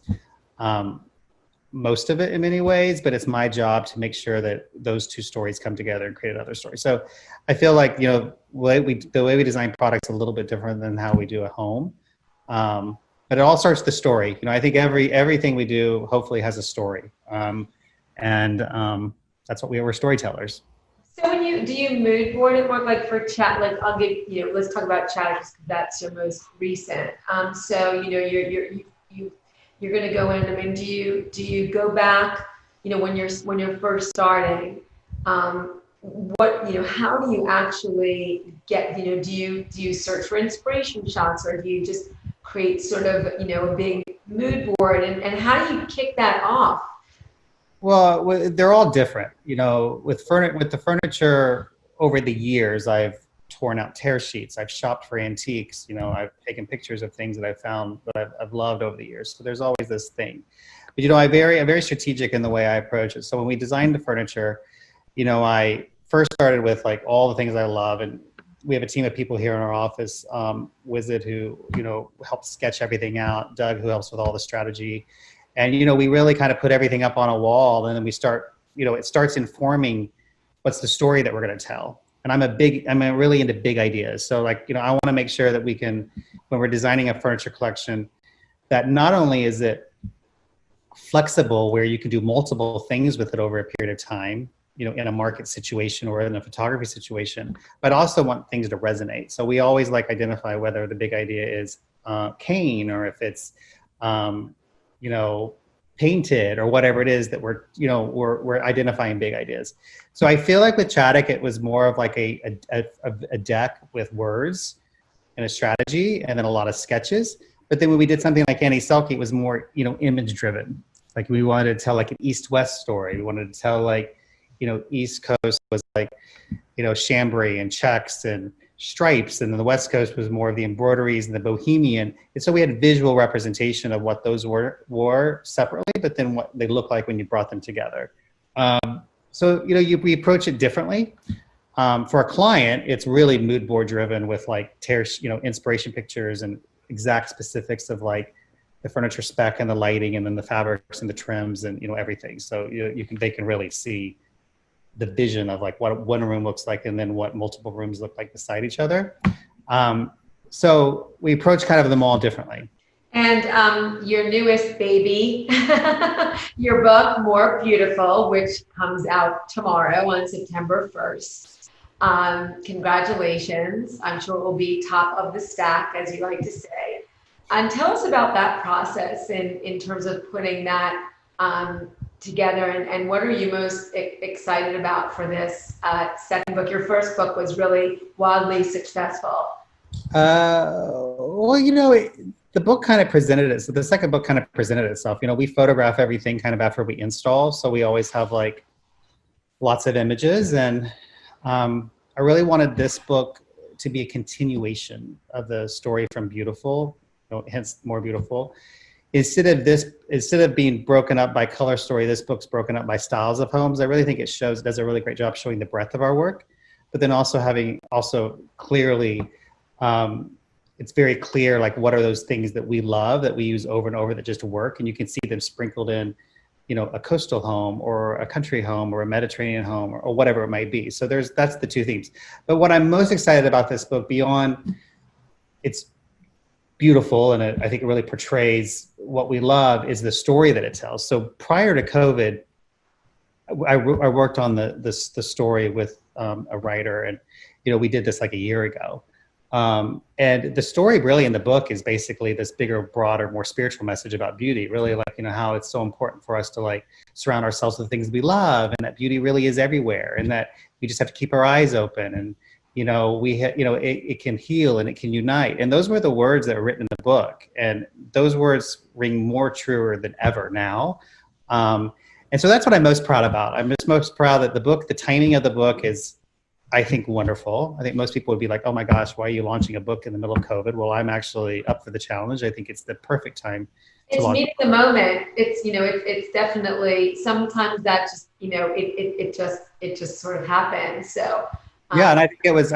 most of it in many ways, but it's my job to make sure that those two stories come together and create another story. So I feel like, you know, the way we design products is a little bit different than how we do at home. But it all starts with the story. You know, I think everything we do hopefully has a story. And that's what we're storytellers. So do you mood board it more, like for chat? Like, I'll give, you know, let's talk about chat because that's your most recent. So, you know, you're going to go in. I mean, do you go back, you know, when you're first starting, what, you know, how do you actually get, you know, do you search for inspiration shots, or do you just create sort of, you know, a big mood board, and how do you kick that off? Well, they're all different. You know, with the furniture over the years, I've torn out tear sheets. I've shopped for antiques. You know, I've taken pictures of things that I've found that I've loved over the years. So there's always this thing. But, you know, I'm very strategic in the way I approach it. So when we designed the furniture, you know, I first started with like all the things I love, and we have a team of people here in our office, Wizard, who, you know, helps sketch everything out, Doug, who helps with all the strategy. And, you know, we really kind of put everything up on a wall, and then we start, you know, it starts informing what's the story that we're going to tell. And I'm really into big ideas. So like, you know, I want to make sure that we can, when we're designing a furniture collection, that not only is it flexible where you can do multiple things with it over a period of time, you know, in a market situation or in a photography situation, but also want things to resonate. So we always like identify whether the big idea is cane, or if it's, you know, painted, or whatever it is that we're identifying big ideas. So I feel like with Chaddock, it was more of like a deck with words and a strategy, and then a lot of sketches. But then when we did something like Annie Selke, it was more, you know, image driven. Like we wanted to tell like an East-West story. We wanted to tell like, you know, East Coast was like, you know, chambray and checks and stripes, and then the West Coast was more of the embroideries and the bohemian. And so we had visual representation of what those were separately, but then what they look like when you brought them together. So, you know, we approach it differently. For a client, it's really mood board driven with like you know, inspiration pictures and exact specifics of like the furniture spec and the lighting, and then the fabrics and the trims and, you know, everything. So they can really see the vision of like what one room looks like, and then what multiple rooms look like beside each other. So we approach kind of them all differently. And your newest baby, your book, More Beautiful, which comes out tomorrow on September 1st. Congratulations. I'm sure it will be top of the stack, as you like to say. And tell us about that process in terms of putting that together, and what are you most excited about for this second book? Your first book was really wildly successful. Well, you know, the book kind of presented it. So the second book kind of presented itself. You know, we photograph everything kind of after we install, so we always have like lots of images, and I really wanted this book to be a continuation of the story from Beautiful, you know, hence More Beautiful. Instead of being broken up by color story, this book's broken up by styles of homes. I really think it does a really great job showing the breadth of our work, but then also having clearly, it's very clear, like what are those things that we love, that we use over and over, that just work, and you can see them sprinkled in, you know, a coastal home or a country home or a Mediterranean home, or whatever it might be. So that's the two themes. But what I'm most excited about this book, beyond its beautiful, and I think it really portrays what we love, is the story that it tells. So prior to COVID, I worked on the story with a writer, and, you know, we did this like a year ago. And the story really in the book is basically this bigger, broader, more spiritual message about beauty, really, like, you know, how it's so important for us to like surround ourselves with things we love, and that beauty really is everywhere, and that we just have to keep our eyes open, and, you know, it can heal and it can unite. And those were the words that were written in the book. And those words ring more truer than ever now. And so that's what I'm most proud about. I'm just most proud that the timing of the book is, I think, wonderful. I think most people would be like, oh my gosh, why are you launching a book in the middle of COVID? Well, I'm actually up for the challenge. I think it's the perfect time. It's meeting the moment. It's, you know, it's definitely, sometimes that just, you know, it just sort of happens. So. Yeah, and I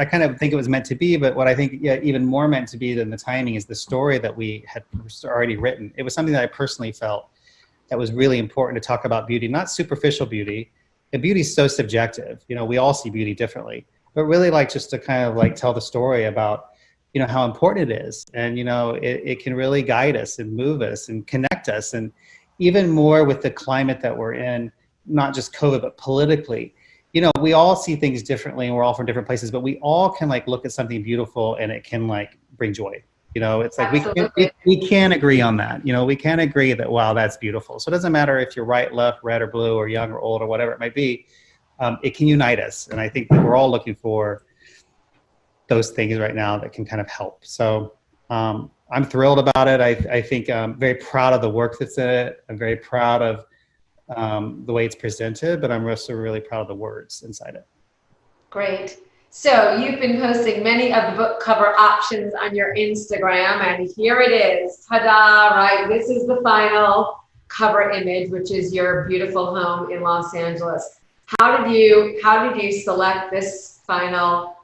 kind of think it was meant to be, but what I think even more meant to be than the timing is the story that we had already written. It was something that I personally felt that was really important to talk about beauty, not superficial beauty. And beauty is so subjective. You know, we all see beauty differently, but really like just to kind of like tell the story about, you know, how important it is. And, you know, it can really guide us and move us and connect us. And even more with the climate that we're in, not just COVID, but politically. You know, we all see things differently, and we're all from different places, but we all can like look at something beautiful and it can like bring joy. You know, it's like we can agree on that. You know, we can agree that, wow, that's beautiful. So it doesn't matter if you're right, left, red or blue, or young or old, or whatever it might be. It can unite us. And I think that we're all looking for those things right now that can kind of help. So I'm I'm thrilled about it. I think I'm very proud of the work that's in it. I'm very proud of the way it's presented, but I'm also really proud of the words inside it. Great. So you've been posting many of the book cover options on your Instagram, and here it is. Ta-da, right? This is the final cover image, which is your beautiful home in Los Angeles. How did you select this final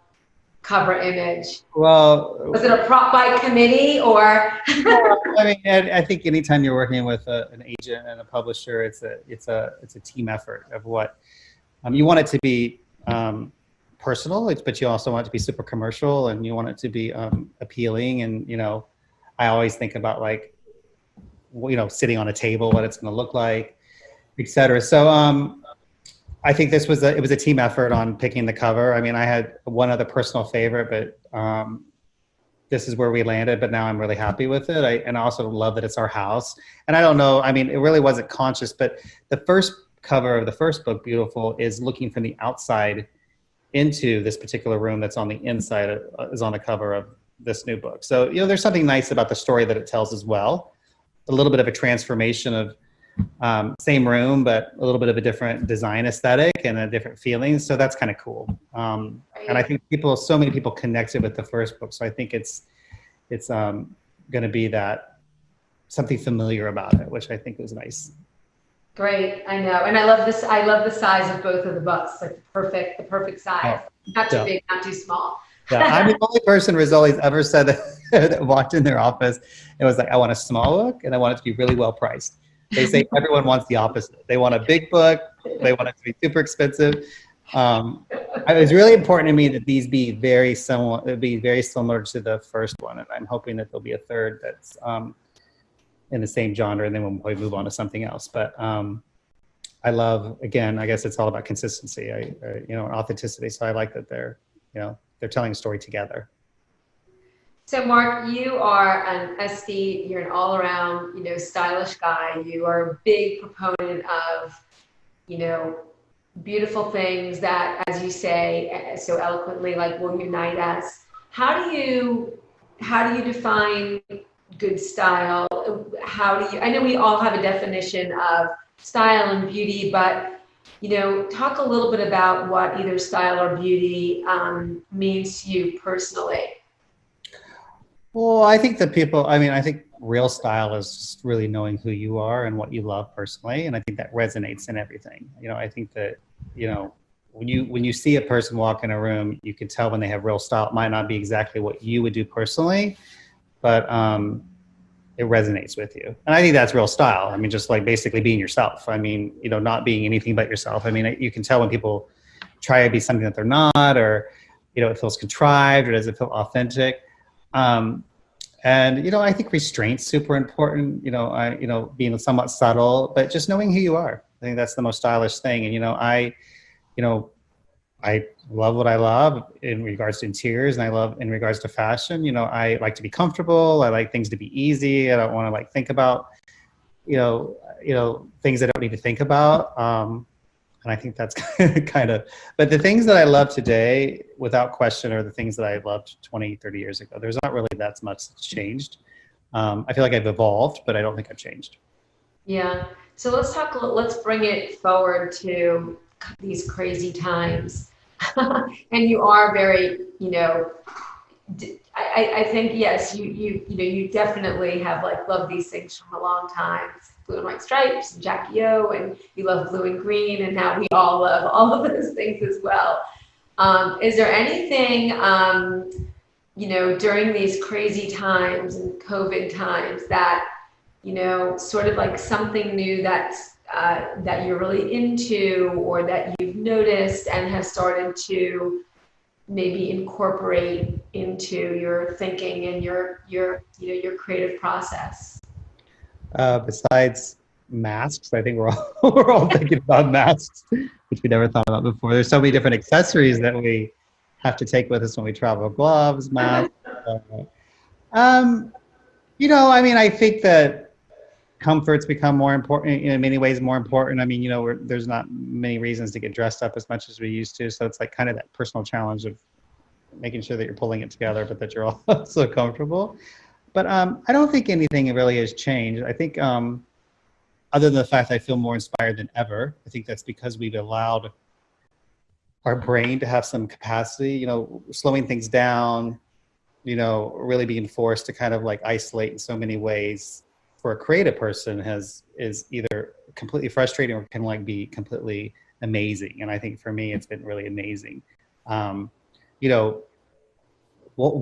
cover image? Well, was it a prop by committee or? I mean, I think anytime you're working with an agent and a publisher, it's a team effort of what you want it to be personal, but you also want it to be super commercial, and you want it to be appealing. And I always think about like, sitting on a table, what it's going to look like, etc. So I think it was a team effort on picking the cover. I mean, I had one other personal favorite, but this is where we landed. But now I'm really happy with it. And I also love that it's our house. And I don't know, I mean, it really wasn't conscious, but the first cover of the first book, Beautiful, is looking from the outside into this particular room that's on the inside, is on the cover of this new book. So, there's something nice about the story that it tells as well. A little bit of a transformation of same room, but a little bit of a different design aesthetic and a different feeling. So that's kind of cool. And I think so many people connected with the first book. So I think it's going to be that something familiar about it, which I think was nice. Great, I know, and I love this. I love the size of both of the books, like the perfect size. Not too big, not too small. Yeah, I'm the only person Rizzoli's ever said that walked in their office and was like, I want a small book and I want it to be really well priced. They say everyone wants the opposite. They want a big book. They want it to be super expensive. It was really important to me that these be very similar to the first one, and I'm hoping that there'll be a third that's in the same genre, and then we'll probably move on to something else. But I love, again, I guess it's all about consistency, authenticity. So I like that they're telling a story together. So Mark, you are an SD, you're an all-around, stylish guy. You are a big proponent of, beautiful things that, as you say so eloquently, like will unite us. How do you define good style? I know we all have a definition of style and beauty, but talk a little bit about what either style or beauty means to you personally. Well, I think I think real style is just really knowing who you are and what you love personally. And I think that resonates in everything. I think that, when you see a person walk in a room, you can tell when they have real style. It might not be exactly what you would do personally, but it resonates with you. And I think that's real style. I mean, just like basically being yourself. I mean, not being anything but yourself. I mean, you can tell when people try to be something that they're not, or, it feels contrived, or does it feel authentic? And, I think restraint's super important, being somewhat subtle, but just knowing who you are. I think that's the most stylish thing. And, I love what I love in regards to interiors, and I love in regards to fashion. I like to be comfortable. I like things to be easy. I don't want to think about, things I don't need to think about. And I think that's kind of, but the things that I love today, without question, are the things that I loved 20, 30 years ago. There's not really that much that's changed. I feel like I've evolved, but I don't think I've changed. Yeah. So let's bring it forward to these crazy times. And you are very, I think, yes, you definitely have loved these things from a long time. Blue and white stripes, and Jackie O, and you love blue and green, and now we all love all of those things as well. Is there anything, during these crazy times and COVID times that, sort of like something new that's that you're really into, or that you've noticed and have started to maybe incorporate into your thinking and your creative process? Besides masks, I think we're all thinking about masks, which we never thought about before. There's so many different accessories that we have to take with us when we travel: gloves, masks. I think that comfort's become more important, in many ways more important. I mean, there's not many reasons to get dressed up as much as we used to. So it's kind of that personal challenge of making sure that you're pulling it together, but that you're also comfortable. But I don't think anything really has changed. I think other than the fact that I feel more inspired than ever, I think that's because we've allowed our brain to have some capacity, you know, slowing things down, you know, really being forced to kind of like isolate in so many ways for a creative person is either completely frustrating or can like be completely amazing. And I think for me, it's been really amazing. You know,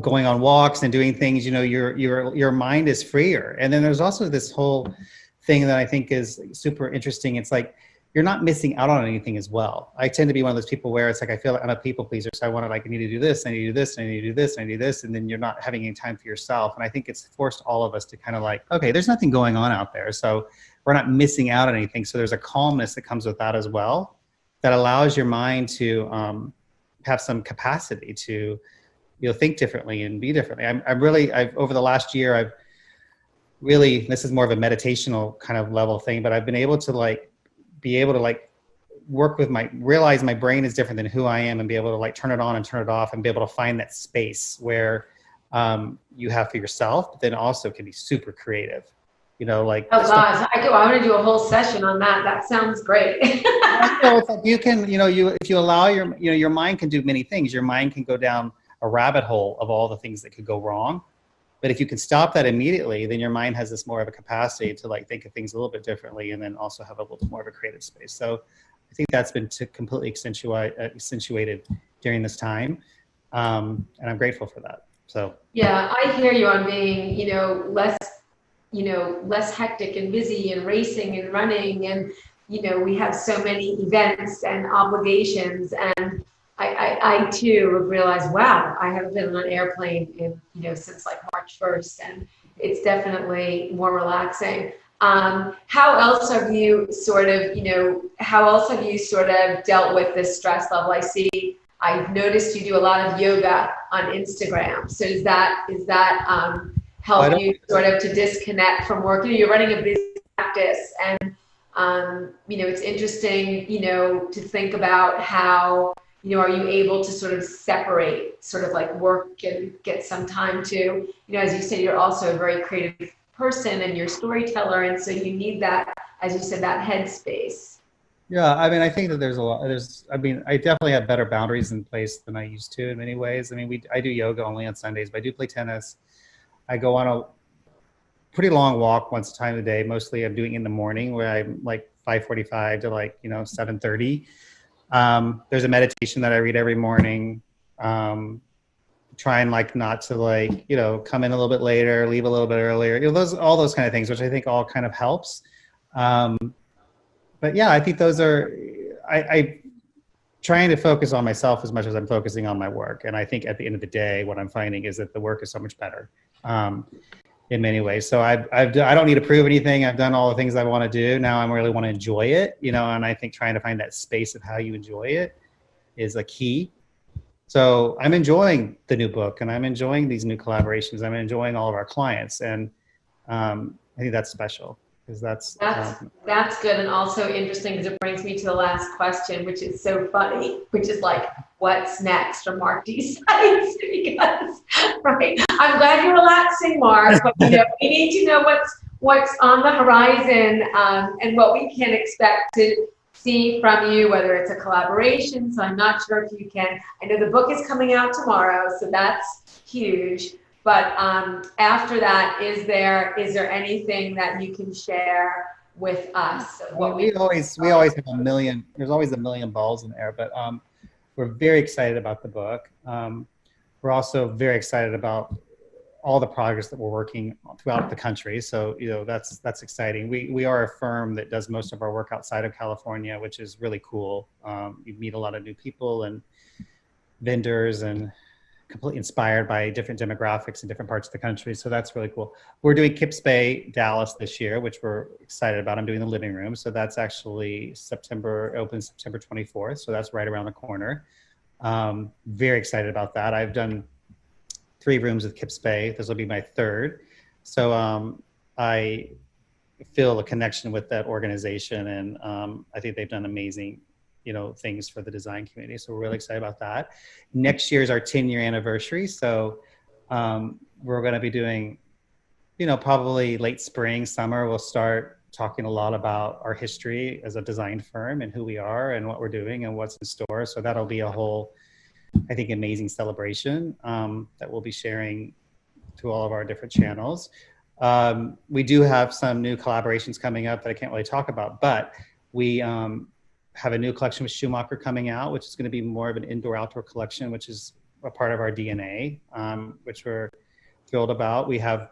going on walks and doing things, you know, your mind is freer. And then there's also this whole thing that I think is super interesting. It's like, you're not missing out on anything as well. I tend to be one of those people where it's like, I feel like I'm a people pleaser. So I want to like, I need to do this, I need to do this, I need to do this, I need to do this. And then you're not having any time for yourself. And I think it's forced all of us to kind of like, okay, there's nothing going on out there. So we're not missing out on anything. So there's a calmness that comes with that as well, that allows your mind to have some capacity to, you know, think differently and be differently. I've over the last year, I've really, this is more of a meditational kind of level thing, but I've been able to like, be able to like work with realize my brain is different than who I am, and be able to like turn it on and turn it off and be able to find that space where you have for yourself, but then also can be super creative, you know, like. Oh gosh, I want to do a whole session on that. That sounds great. It's like you can, you know, if you allow your mind can do many things. Your mind can go down a rabbit hole of all the things that could go wrong. But if you can stop that immediately, then your mind has this more of a capacity to like think of things a little bit differently, and then also have a little bit more of a creative space. So I think that's been completely accentuated during this time. And I'm grateful for that. So yeah, I hear you on being, less hectic and busy and racing and running. And, we have so many events and obligations, and I too have realized, wow, I haven't been on an airplane since like March 1st, and it's definitely more relaxing. How else have you sort of dealt with this stress level? I've noticed you do a lot of yoga on Instagram. So does that help you sort of to disconnect from work? You're running a busy practice, and it's interesting, to think about how, are you able to sort of separate sort of like work and get some time to, as you said, you're also a very creative person and you're a storyteller. And so you need that, as you said, that headspace. Yeah. I mean, I think that I definitely have better boundaries in place than I used to in many ways. I mean, I do yoga only on Sundays, but I do play tennis. I go on a pretty long walk once a time a day. Mostly I'm doing in the morning, where I'm like 5:45 to like, 7:30. There's a meditation that I read every morning. Try and like not to like, come in a little bit later, leave a little bit earlier, all those kind of things, which I think all kind of helps. But yeah, I think those are, I trying to focus on myself as much as I'm focusing on my work. And I think at the end of the day, what I'm finding is that the work is so much better in many ways. So I don't need to prove anything. I've done all the things I want to do. Now I really want to enjoy it, and I think trying to find that space of how you enjoy it is a key. So I'm enjoying the new book, and I'm enjoying these new collaborations. I'm enjoying all of our clients. And I think that's special, because that's good. And also interesting, because it brings me to the last question, which is so funny, which is like, what's next for Mark D. Sikes? Because, right, I'm glad you're relaxing, Mark, but we need to know what's on the horizon, and what we can expect to see from you, whether it's a collaboration. So I'm not sure if you can, I know the book is coming out tomorrow, so that's huge. But after that, is there anything that you can share with us? We always have there's always a million balls in the air, but we're very excited about the book. We're also very excited about all the progress that we're working on throughout the country. So, that's exciting. We are a firm that does most of our work outside of California, which is really cool. You meet a lot of new people and vendors, and completely inspired by different demographics in different parts of the country. So that's really cool. We're doing Kips Bay, Dallas this year, which we're excited about. I'm doing the living room. So that's actually opens September 24th. So that's right around the corner. Very excited about that. I've done 3 rooms with Kips Bay. This will be my 3rd. So I feel a connection with that organization, and I think they've done amazing things for the design community. So we're really excited about that. Next year is our 10-year anniversary. So we're going to be doing probably late spring, summer, we'll start talking a lot about our history as a design firm and who we are and what we're doing and what's in store. So that'll be a whole, I think, amazing celebration that we'll be sharing to all of our different channels. We do have some new collaborations coming up that I can't really talk about, but we have a new collection with Schumacher coming out, which is going to be more of an indoor-outdoor collection, which is a part of our DNA, which we're thrilled about. We have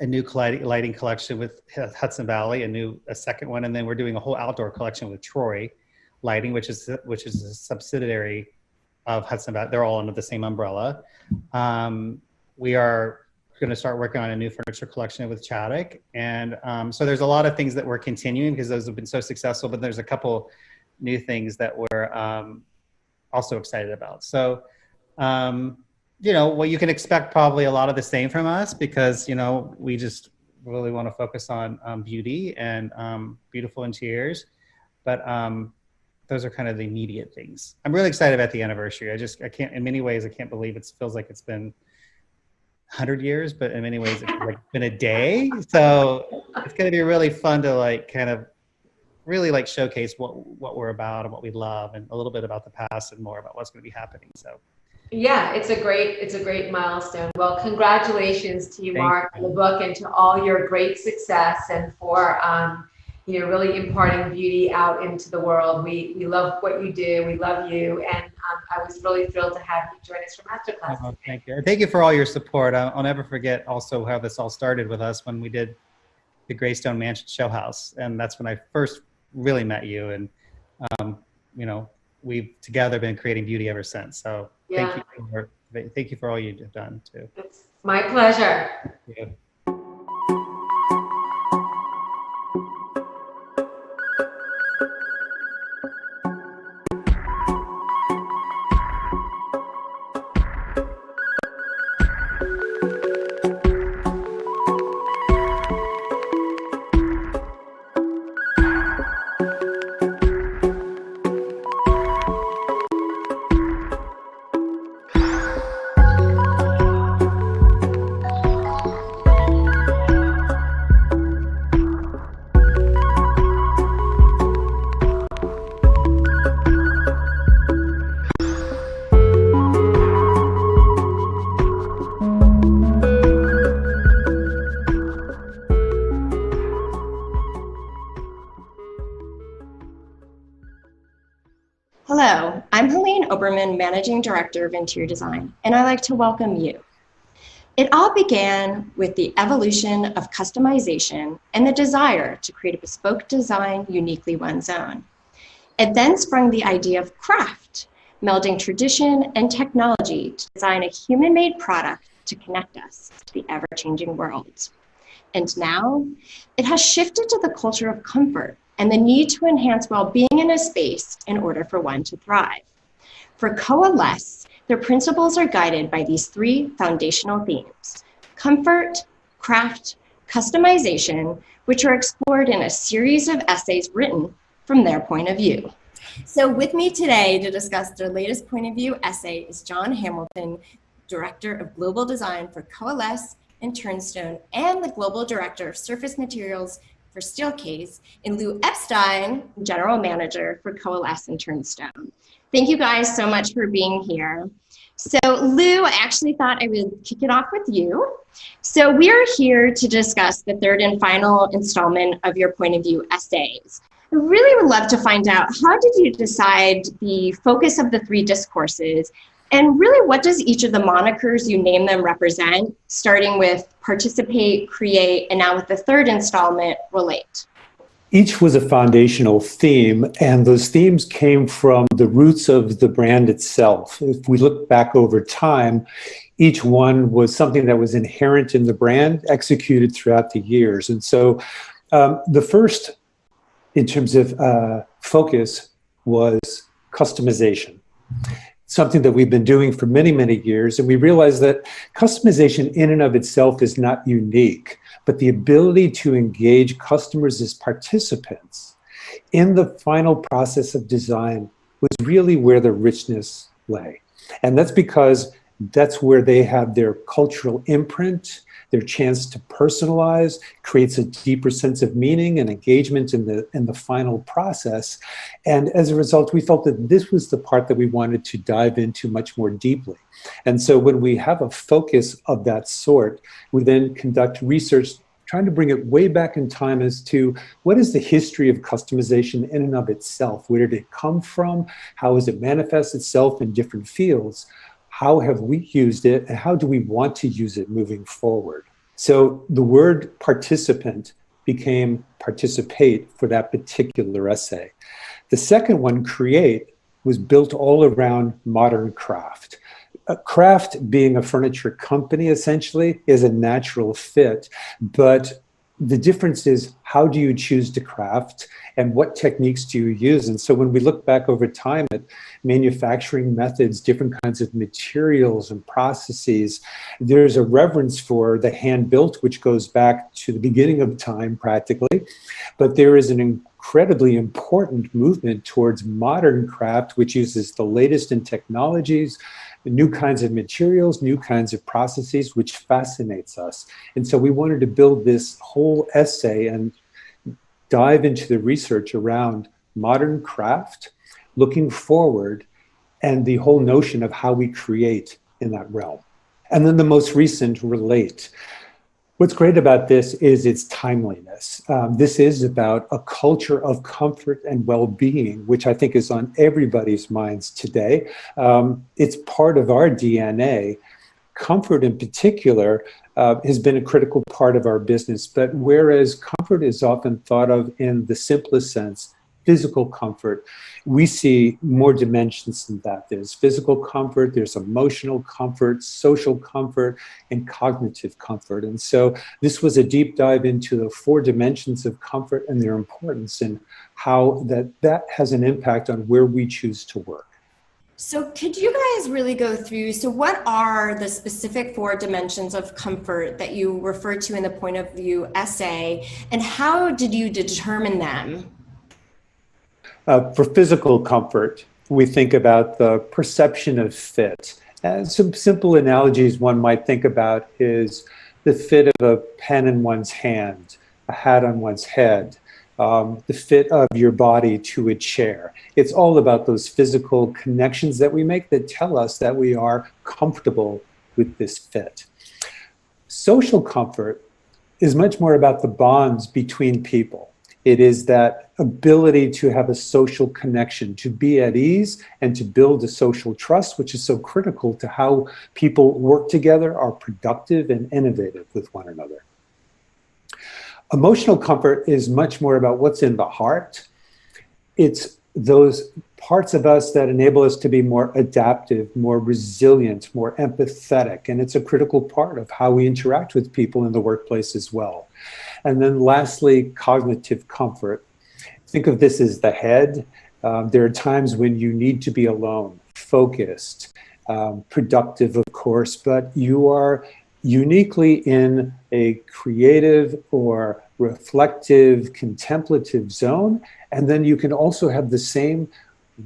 a new lighting collection with Hudson Valley, a second one, and then we're doing a whole outdoor collection with Troy Lighting, which is a subsidiary of Hudson Valley. They're all under the same umbrella. We are going to start working on a new furniture collection with Chaddock. And so there's a lot of things that we're continuing because those have been so successful, but there's a couple new things that we're also excited about. So, well, you can expect probably a lot of the same from us because, we just really want to focus on beauty and beautiful interiors. But those are kind of the immediate things. I'm really excited about the anniversary. I can't, in many ways, I can't believe it feels like it's been 100 years, but in many ways it's like been a day. So it's going to be really fun to kind of really showcase what we're about and what we love and a little bit about the past and more about what's going to be happening. So yeah, it's a great milestone. Well, congratulations to you, Mark, on the book and to all your great success and for really imparting beauty out into the world. We love what you do. We love you. And I was really thrilled to have you join us for Masterclass. Oh, thank you. Thank you for all your support. I'll never forget also how this all started with us when we did the Greystone Mansion Show House. And that's when I first really met you. And, we've together been creating beauty ever since. So thank you for all you've done too. It's my pleasure. Thank you. Hello, I'm Helene Oberman, Managing Director of Interior Design, and I'd like to welcome you. It all began with the evolution of customization and the desire to create a bespoke design uniquely one's own. It then sprung the idea of craft, melding tradition and technology to design a human-made product to connect us to the ever-changing world. And now, it has shifted to the culture of comfort and the need to enhance well-being in a space in order for one to thrive. For Coalesce, their principles are guided by these three foundational themes: comfort, craft, customization, which are explored in a series of essays written from their point of view. So with me today to discuss their latest point of view essay is John Hamilton, Director of Global Design for Coalesce and Turnstone, and the Global Director of Surface Materials for Steelcase, and Lou Epstein, General Manager for Coalesce and Turnstone. Thank you guys so much for being here. So Lou, I actually thought I would kick it off with you. So we're here to discuss the third and final installment of your point of view essays. I really would love to find out, how did you decide the focus of the three discourses? And really, what does each of the monikers you name them represent, starting with participate, create, and now with the third installment, relate? Each was a foundational theme, and those themes came from the roots of the brand itself. If we look back over time, each one was something that was inherent in the brand, executed throughout the years. And so the first, in terms of focus, was customization. Something that we've been doing for many, many years. And we realized that customization in and of itself is not unique, but the ability to engage customers as participants in the final process of design was really where the richness lay. And that's because That's where they have their cultural imprint, their chance to personalize, creates a deeper sense of meaning and engagement in the final process. And as a result, we felt that this was the part that we wanted to dive into much more deeply. And so when we have a focus of that sort, we then conduct research trying to bring it way back in time as to what is the history of customization in and of itself? Where did it come from? How does it manifest itself in different fields? How have we used it, and how do we want to use it moving forward? So the word participant became participate for that particular essay. The second one, create, was built all around modern craft. Craft, being a furniture company, essentially, is a natural fit, but the difference is, how do you choose to craft and what techniques do you use? And so when we look back over time at manufacturing methods, different kinds of materials and processes, there's a reverence for the hand-built, which goes back to the beginning of time practically, but there is an incredibly important movement towards modern craft, which uses the latest in technologies, new kinds of materials, new kinds of processes, which fascinates us. And so we wanted to build this whole essay and dive into the research around modern craft, looking forward, and the whole notion of how we create in that realm. And then the most recent, relate. What's great about this is its timeliness. This is about a culture of comfort and well-being, which I think is on everybody's minds today. It's part of our DNA. Comfort in particular has been a critical part of our business, but whereas comfort is often thought of in the simplest sense, physical comfort, we see more dimensions than that. There's physical comfort, there's emotional comfort, social comfort, and cognitive comfort. And so this was a deep dive into the 4 dimensions of comfort and their importance and how that has an impact on where we choose to work. So could you guys really go through, so what are the specific 4 dimensions of comfort that you referred to in the point of view essay, and how did you determine them? For physical comfort, we think about the perception of fit. And some simple analogies one might think about is the fit of a pen in one's hand, a hat on one's head, the fit of your body to a chair. It's all about those physical connections that we make that tell us that we are comfortable with this fit. Social comfort is much more about the bonds between people. It is that ability to have a social connection, to be at ease and to build a social trust, which is so critical to how people work together, are productive and innovative with one another. Emotional comfort is much more about what's in the heart. It's those parts of us that enable us to be more adaptive, more resilient, more empathetic. And it's a critical part of how we interact with people in the workplace as well. And then lastly, cognitive comfort. Think of this as the head. There are times when you need to be alone, focused, productive, of course, but you are uniquely in a creative or reflective, contemplative zone. And then you can also have the same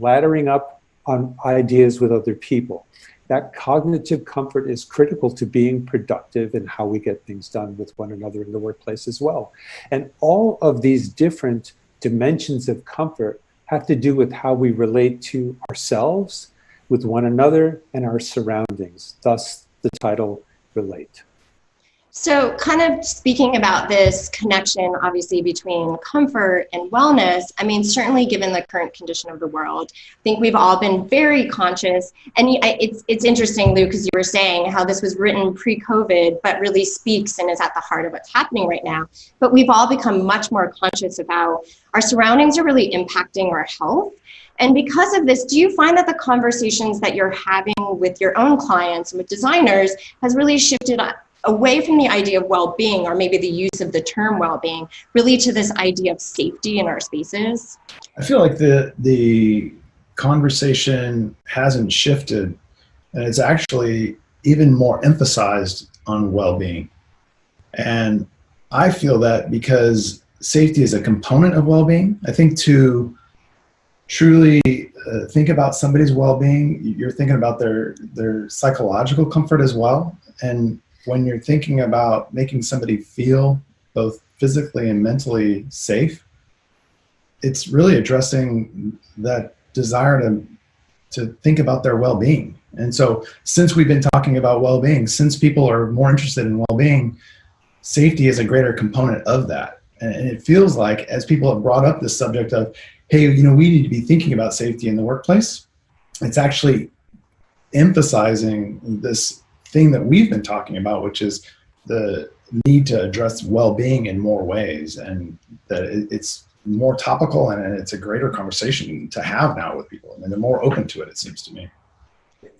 laddering up on ideas with other people. That cognitive comfort is critical to being productive and how we get things done with one another in the workplace as well. And all of these different dimensions of comfort have to do with how we relate to ourselves, with one another, and our surroundings. Thus, the title, Relate. So kind of speaking about this connection, obviously, between comfort and wellness, I mean, certainly given the current condition of the world, I think we've all been very conscious. And it's interesting, Lou, because you were saying how this was written pre-COVID, but really speaks and is at the heart of what's happening right now. But we've all become much more conscious about our surroundings are really impacting our health. And because of this, do you find that the conversations that you're having with your own clients and with designers has really shifted away from the idea of well-being, or maybe the use of the term well-being, really to this idea of safety in our spaces? I feel like the conversation hasn't shifted, and it's actually even more emphasized on well-being. And I feel that because safety is a component of well-being, I think to truly think about somebody's well-being, you're thinking about their psychological comfort as well. And when you're thinking about making somebody feel both physically and mentally safe, it's really addressing that desire to think about their well-being. And so since we've been talking about well-being, since people are more interested in well-being, safety is a greater component of that. And it feels like, as people have brought up this subject of, hey, we need to be thinking about safety in the workplace, it's actually emphasizing this thing that we've been talking about, which is the need to address well-being in more ways, and that it's more topical and it's a greater conversation to have now with people. I mean, they're more open to it, it seems to me.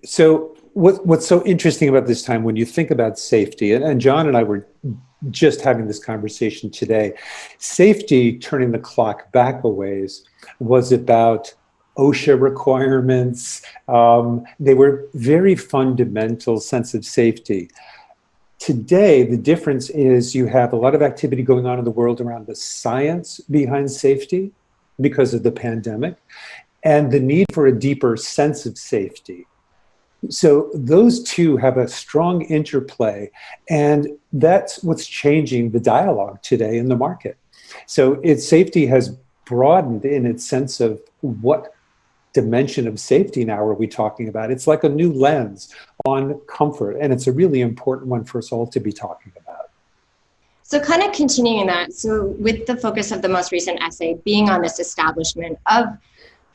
So what's so interesting about this time when you think about safety, and John and I were just having this conversation today, safety, turning the clock back a ways, was about OSHA requirements. They were very fundamental sense of safety. Today, the difference is you have a lot of activity going on in the world around the science behind safety because of the pandemic and the need for a deeper sense of safety. So those two have a strong interplay, and that's what's changing the dialogue today in the market. So safety has broadened in its sense of what dimension of safety now are we talking about. It's like a new lens on comfort, and it's a really important one for us all to be talking about. So kind of continuing that, so with the focus of the most recent essay being on this establishment of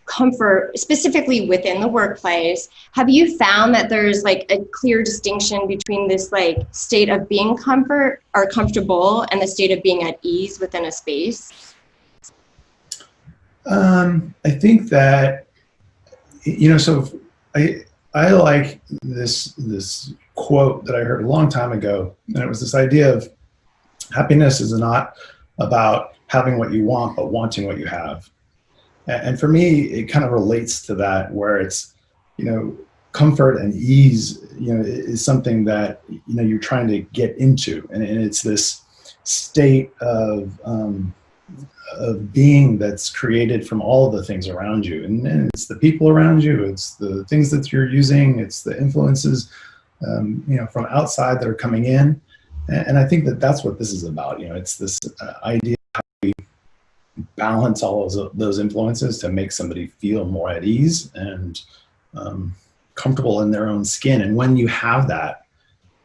comfort, specifically within the workplace, have you found that there's like a clear distinction between this like state of being comfort or comfortable and the state of being at ease within a space? I think that, so I like this quote that I heard a long time ago, and it was this idea of happiness is not about having what you want, but wanting what you have. And for me, it kind of relates to that, where it's, comfort and ease, is something that, you're trying to get into. And it's this state of being that's created from all of the things around you. And it's the people around you, it's the things that you're using, it's the influences, from outside that are coming in. And I think that that's what this is about. It's this idea of how we balance all of those influences to make somebody feel more at ease and comfortable in their own skin. And when you have that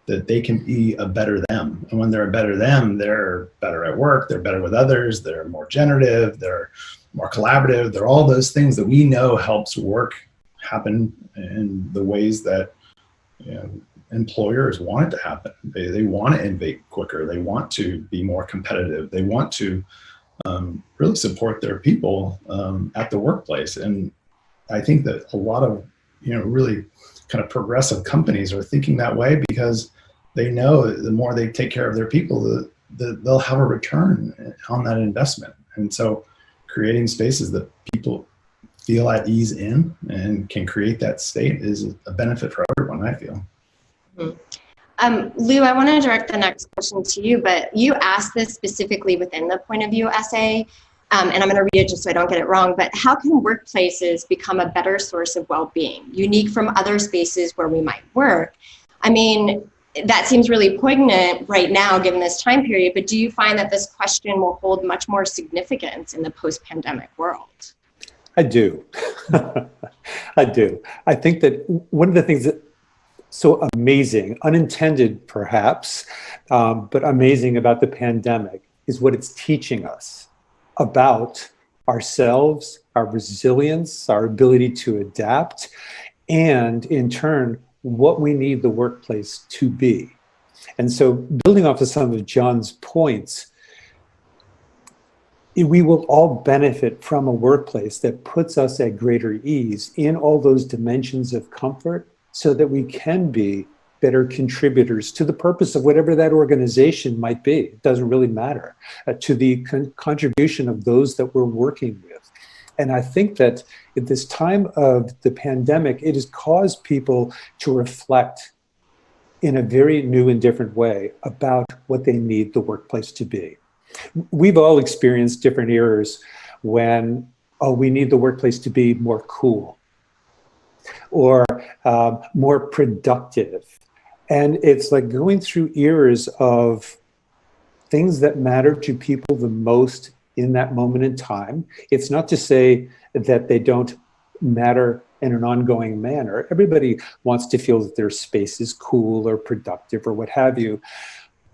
they can be a better them. And when they're a better them, they're better at work, they're better with others, they're more generative, they're more collaborative. They're all those things that we know helps work happen in the ways that employers want it to happen. They want to innovate quicker. They want to be more competitive. They want to really support their people at the workplace. And I think that a lot of really kind of progressive companies are thinking that way because they know that the more they take care of their people, they'll have a return on that investment. And so creating spaces that people feel at ease in and can create that state is a benefit for everyone, I feel. Mm-hmm. Lou, I want to direct the next question to you, but you asked this specifically within the point of view essay, and I'm going to read it just so I don't get it wrong, but how can workplaces become a better source of well-being, unique from other spaces where we might work? I mean, that seems really poignant right now given this time period, but do you find that this question will hold much more significance in the post-pandemic world? I do. I do. I think that one of the things that so amazing, unintended perhaps, but amazing about the pandemic is what it's teaching us about ourselves, our resilience, our ability to adapt, and in turn, what we need the workplace to be. And so building off of some of John's points, we will all benefit from a workplace that puts us at greater ease in all those dimensions of comfort so that we can be better contributors to the purpose of whatever that organization might be. It doesn't really matter, to the contribution of those that we're working with. And I think that at this time of the pandemic, it has caused people to reflect in a very new and different way about what they need the workplace to be. We've all experienced different eras when oh, we need the workplace to be more cool or more productive. And it's like going through eras of things that matter to people the most in that moment in time. It's not to say that they don't matter in an ongoing manner. Everybody wants to feel that their space is cool or productive or what have you.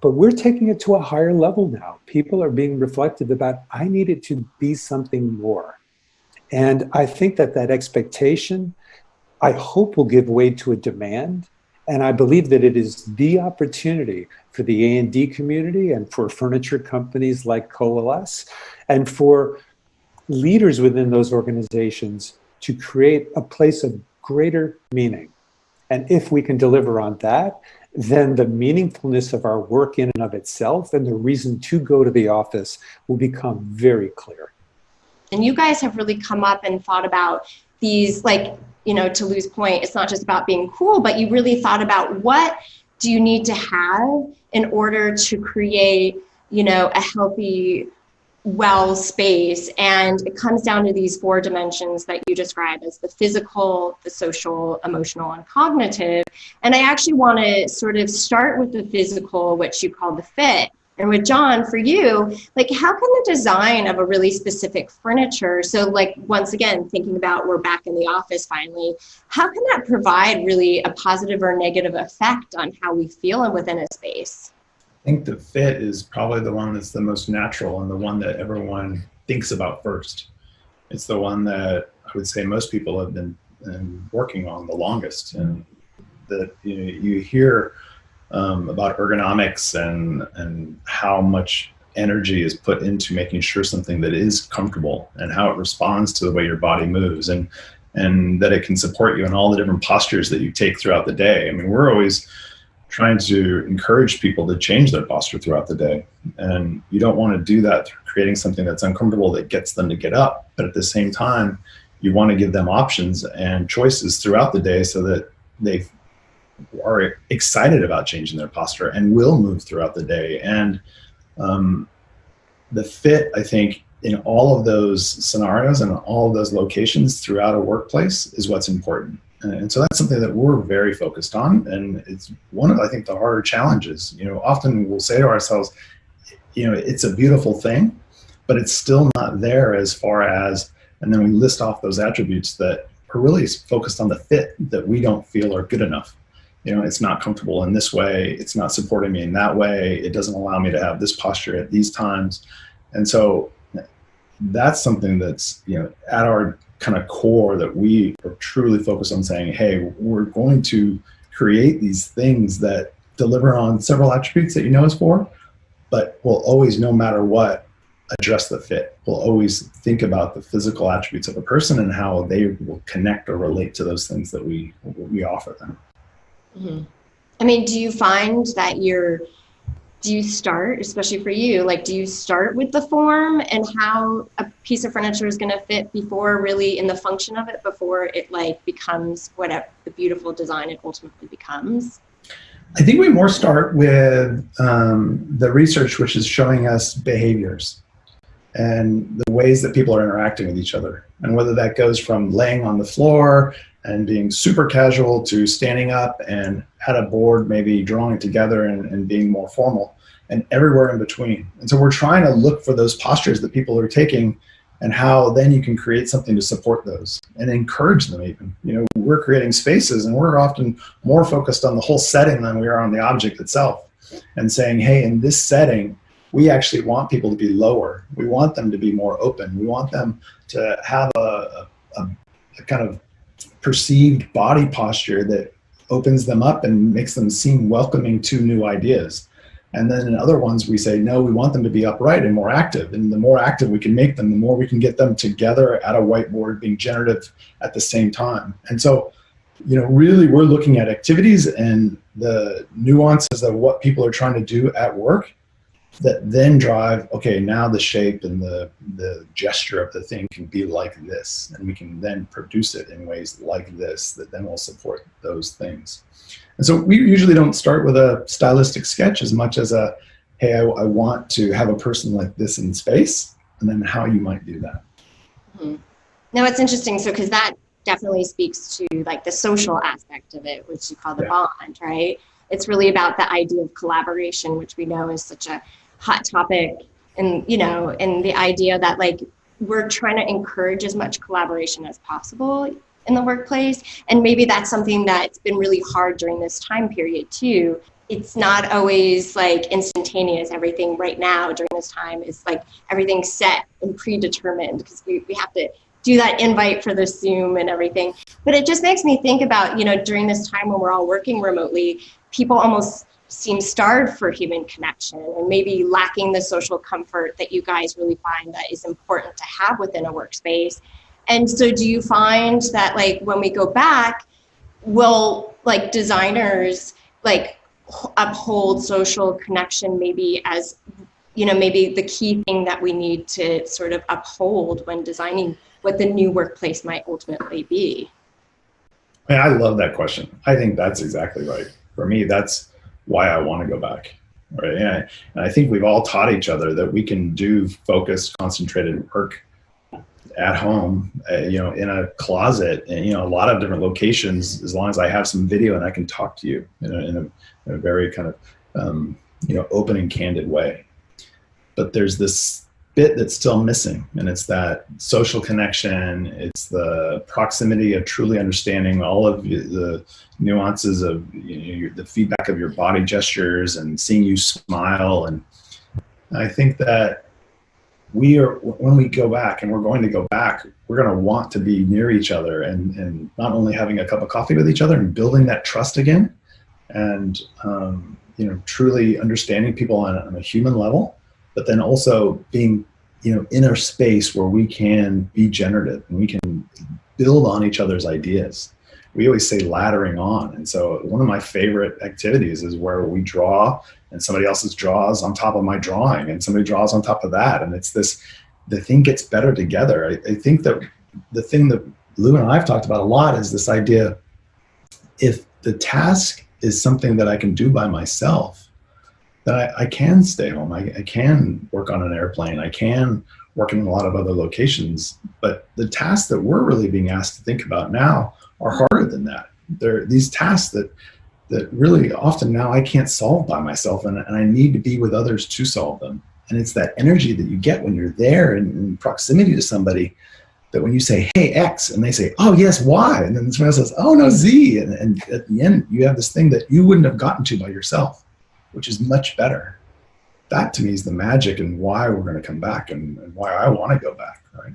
But we're taking it to a higher level now. People are being reflective about, I need it to be something more. And I think that that expectation, I hope, will give way to a demand. And I believe that it is the opportunity for the A&D community and for furniture companies like Coalesce and for leaders within those organizations to create a place of greater meaning. And if we can deliver on that, then the meaningfulness of our work in and of itself and the reason to go to the office will become very clear. And you guys have really come up and thought about these, like, you know, to Lou's point, it's not just about being cool, but you really thought about what do you need to have in order to create, you know, a healthy, well space. And it comes down to these 4 dimensions that you describe as the physical, the social, emotional, and cognitive. And I actually want to sort of start with the physical, which you call the fit. And with John, for you, like, how can the design of a really specific furniture, so like, once again, thinking about we're back in the office finally, how can that provide really a positive or negative effect on how we feel within a space? I think the fit is probably the one that's the most natural and the one that everyone thinks about first. It's the one that I would say most people have been working on the longest, and that you hear about ergonomics and how much energy is put into making sure something that is comfortable and how it responds to the way your body moves, and that it can support you in all the different postures that you take throughout the day. I mean, we're always trying to encourage people to change their posture throughout the day. And you don't want to do that through creating something that's uncomfortable that gets them to get up. But at the same time, you want to give them options and choices throughout the day so that they are excited about changing their posture and will move throughout the day. And the fit, I think, in all of those scenarios and all of those locations throughout a workplace is what's important. And so that's something that we're very focused on. And it's one of, I think, the harder challenges. You know, often we'll say to ourselves, you know, it's a beautiful thing, but it's still not there as far as, and then we list off those attributes that are really focused on the fit that we don't feel are good enough. You know, it's not comfortable in this way. It's not supporting me in that way. It doesn't allow me to have this posture at these times. And so that's something that's, you know, at our kind of core, that we are truly focused on saying, hey, we're going to create these things that deliver on several attributes that you know us for, but we'll always, no matter what, address the fit. We'll always think about the physical attributes of a person and how they will connect or relate to those things that we offer them. Mm-hmm. I mean, do you find that do you start, especially for you, like, do you start with the form and how a piece of furniture is going to fit before really in the function of it, before it like becomes whatever the beautiful design it ultimately becomes? I think we more start with the research, which is showing us behaviors and the ways that people are interacting with each other. And whether that goes from laying on the floor and being super casual to standing up and at a board, maybe drawing together and being more formal, and everywhere in between. And so we're trying to look for those postures that people are taking and how then you can create something to support those and encourage them even. You know, we're creating spaces and we're often more focused on the whole setting than we are on the object itself, and saying, hey, in this setting, we actually want people to be lower. We want them to be more open. We want them to have a kind of perceived body posture that opens them up and makes them seem welcoming to new ideas. And then in other ones, we say, no, we want them to be upright and more active. And the more active we can make them, the more we can get them together at a whiteboard being generative at the same time. And so, you know, really we're looking at activities and the nuances of what people are trying to do at work that then drive, okay, now the shape and the gesture of the thing can be like this, and we can then produce it in ways like this that then will support those things. And so we usually don't start with a stylistic sketch as much as a, hey, I want to have a person like this in space, and then how you might do that. Mm-hmm. No, it's interesting. So, because that definitely speaks to like the social aspect of it, which you call the bond, right? It's really about the idea of collaboration, which we know is such a hot topic. And, you know, and the idea that like we're trying to encourage as much collaboration as possible in the workplace. And maybe that's something that's been really hard during this time period too. It's not always like instantaneous. Everything right now during this time is like everything's set and predetermined because we have to do that invite for the Zoom and everything. But it just makes me think about, you know, during this time when we're all working remotely, people almost seem starved for human connection and maybe lacking the social comfort that you guys really find that is important to have within a workspace. And so do you find that like when we go back, will like designers like uphold social connection maybe as, you know, maybe the key thing that we need to sort of uphold when designing what the new workplace might ultimately be? I love that question. I think that's exactly right. For me, that's why I want to go back. Right. And I think we've all taught each other that we can do focused, concentrated work at home, you know, in a closet, and, you know, a lot of different locations, as long as I have some video and I can talk to you in a very kind of, you know, open and candid way. But there's this bit that's still missing, and it's that social connection. It's the proximity of truly understanding all of the nuances of, you know, the feedback of your body gestures and seeing you smile. And I think that when we go back, and we're going to go back, we're going to want to be near each other and not only having a cup of coffee with each other and building that trust again, and you know, truly understanding people on a human level, but then also being, you know, in a space where we can be generative and we can build on each other's ideas. We always say laddering on. And so one of my favorite activities is where we draw and somebody else's draws on top of my drawing and somebody draws on top of that. And it's this, the thing gets better together. I think that the thing that Lou and I have talked about a lot is this idea, if the task is something that I can do by myself, then I can stay home. I can work on an airplane. I can work in a lot of other locations. But the tasks that we're really being asked to think about now are harder than that. They're these tasks that really often now I can't solve by myself, and I need to be with others to solve them. And it's that energy that you get when you're there in proximity to somebody, that when you say, hey, X, and they say, oh, yes, Y, and then someone else says, oh, no, Z. And at the end, you have this thing that you wouldn't have gotten to by yourself, which is much better. That to me is the magic and why we're going to come back and why I want to go back, right?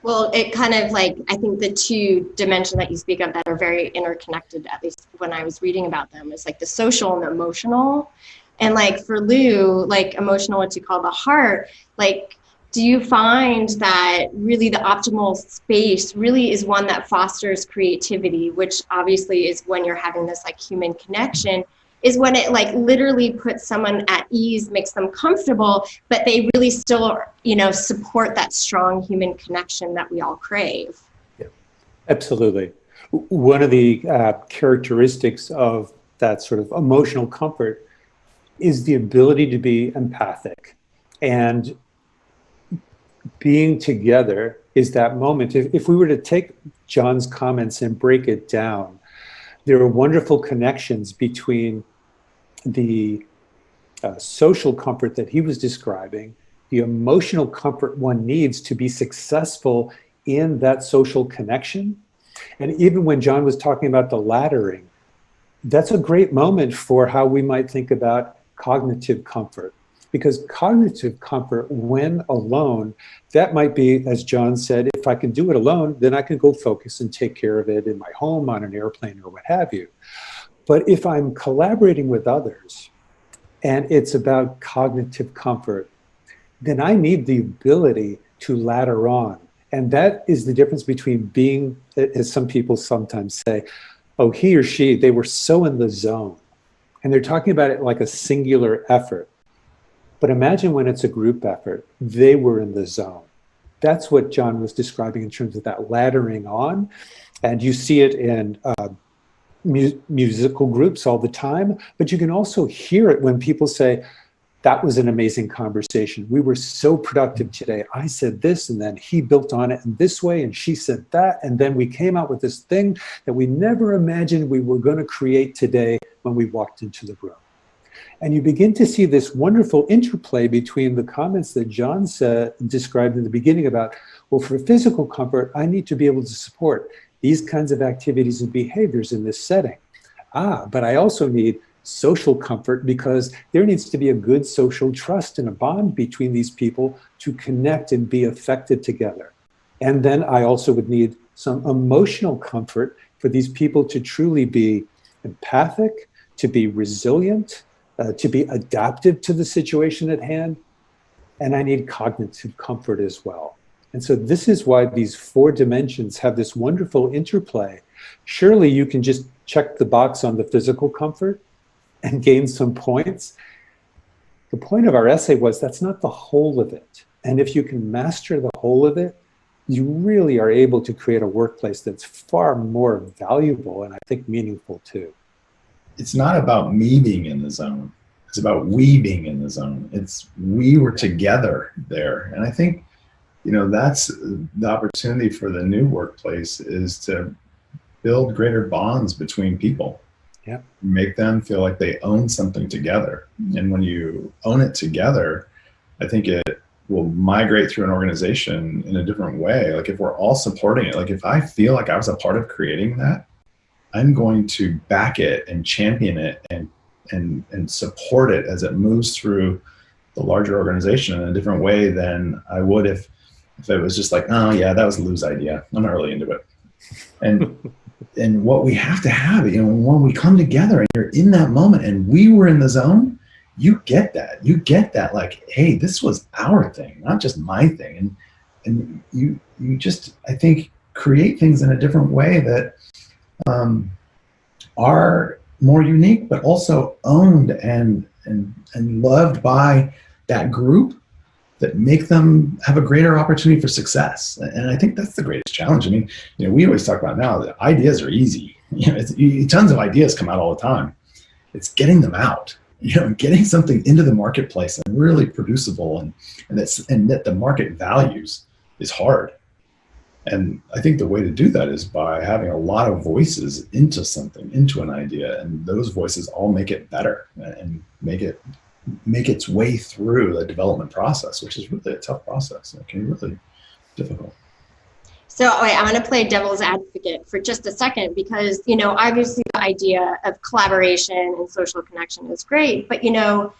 Well, it kind of like, I think the two dimensions that you speak of that are very interconnected, at least when I was reading about them, is like the social and the emotional. And like for Lou, like emotional, what you call the heart, like, do you find that really the optimal space really is one that fosters creativity, which obviously is when you're having this like human connection, is when it like literally puts someone at ease, makes them comfortable, but they really still, you know, support that strong human connection that we all crave. Yeah, absolutely. One of the characteristics of that sort of emotional comfort is the ability to be empathic. And being together is that moment. If we were to take John's comments and break it down, there are wonderful connections between the social comfort that he was describing, the emotional comfort one needs to be successful in that social connection. And even when John was talking about the laddering, that's a great moment for how we might think about cognitive comfort. Because cognitive comfort, when alone, that might be, as John said, if I can do it alone, then I can go focus and take care of it in my home, on an airplane, or what have you. But if I'm collaborating with others, and it's about cognitive comfort, then I need the ability to ladder on. And that is the difference between being, as some people sometimes say, oh, he or she, they were so in the zone. And they're talking about it like a singular effort. But imagine when it's a group effort, they were in the zone. That's what John was describing in terms of that laddering on. And you see it in musical groups all the time, but you can also hear it when people say, That was an amazing conversation. We were so productive today. I said this, and then he built on it in this way, and she said that, and then we came out with this thing that we never imagined we were going to create today when we walked into the room. And you begin to see this wonderful interplay between the comments that John described in the beginning about, well, for physical comfort, I need to be able to support these kinds of activities and behaviors in this setting. But I also need social comfort because there needs to be a good social trust and a bond between these people to connect and be effective together. And then I also would need some emotional comfort for these people to truly be empathic, to be resilient, to be adaptive to the situation at hand. And I need cognitive comfort as well. And so this is why these 4 dimensions have this wonderful interplay. Surely you can just check the box on the physical comfort and gain some points. The point of our essay was that's not the whole of it. And if you can master the whole of it, you really are able to create a workplace that's far more valuable and I think meaningful too. It's not about me being in the zone. It's about we being in the zone. It's we were together there. And I think, you know, that's the opportunity for the new workplace is to build greater bonds between people. Yeah. Make them feel like they own something together. And when you own it together, I think it will migrate through an organization in a different way. Like if we're all supporting it, like if I feel like I was a part of creating that, I'm going to back it and champion it and support it as it moves through the larger organization in a different way than I would if it was just like, oh yeah, that was a Lou's idea. I'm not really into it. And what we have to have, you know, when we come together and you're in that moment and we were in the zone, you get that. You get that like, hey, this was our thing, not just my thing. And you just, I think, create things in a different way that are more unique, but also owned and loved by that group that make them have a greater opportunity for success. And I think that's the greatest challenge. I mean, you know, we always talk about now that ideas are easy. You know, tons of ideas come out all the time. It's getting them out, you know, getting something into the marketplace and really producible and that the market values is hard. And I think the way to do that is by having a lot of voices into something, into an idea, and those voices all make it better and make its way through the development process, which is really a tough process. It can be really difficult. So wait, I'm going to play devil's advocate for just a second because, you know, obviously the idea of collaboration and social connection is great, but, you know,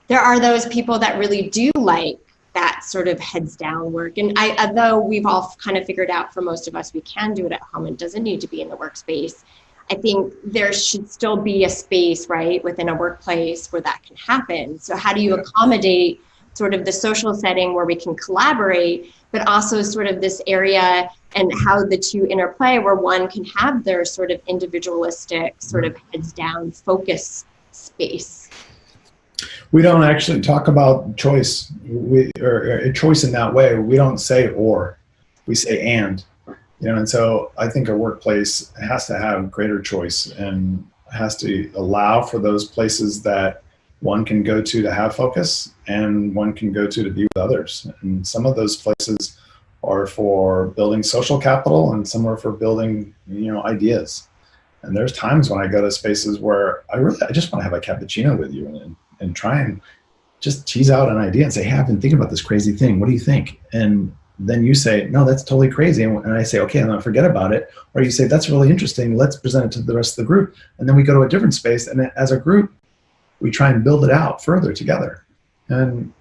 there are those people that really do like that sort of heads down work. And although we've all kind of figured out for most of us, we can do it at home and doesn't need to be in the workspace. I think there should still be a space, right, within a workplace where that can happen. So how do you accommodate sort of the social setting where we can collaborate, but also sort of this area and how the two interplay where one can have their sort of individualistic, sort of heads down focus space? We don't actually talk about choice or choice in that way. We don't say or, we say and. You know, and so I think a workplace has to have greater choice and has to allow for those places that one can go to have focus and one can go to be with others. And some of those places are for building social capital and some are for building, you know, ideas. And there's times when I go to spaces where I just want to have a cappuccino with you and try and just tease out an idea and say, hey, I've been thinking about this crazy thing. What do you think? And then you say, no, that's totally crazy. And I say, okay, I'm going to forget about it. Or you say, that's really interesting. Let's present it to the rest of the group. And then we go to a different space. And as a group, we try and build it out further together. And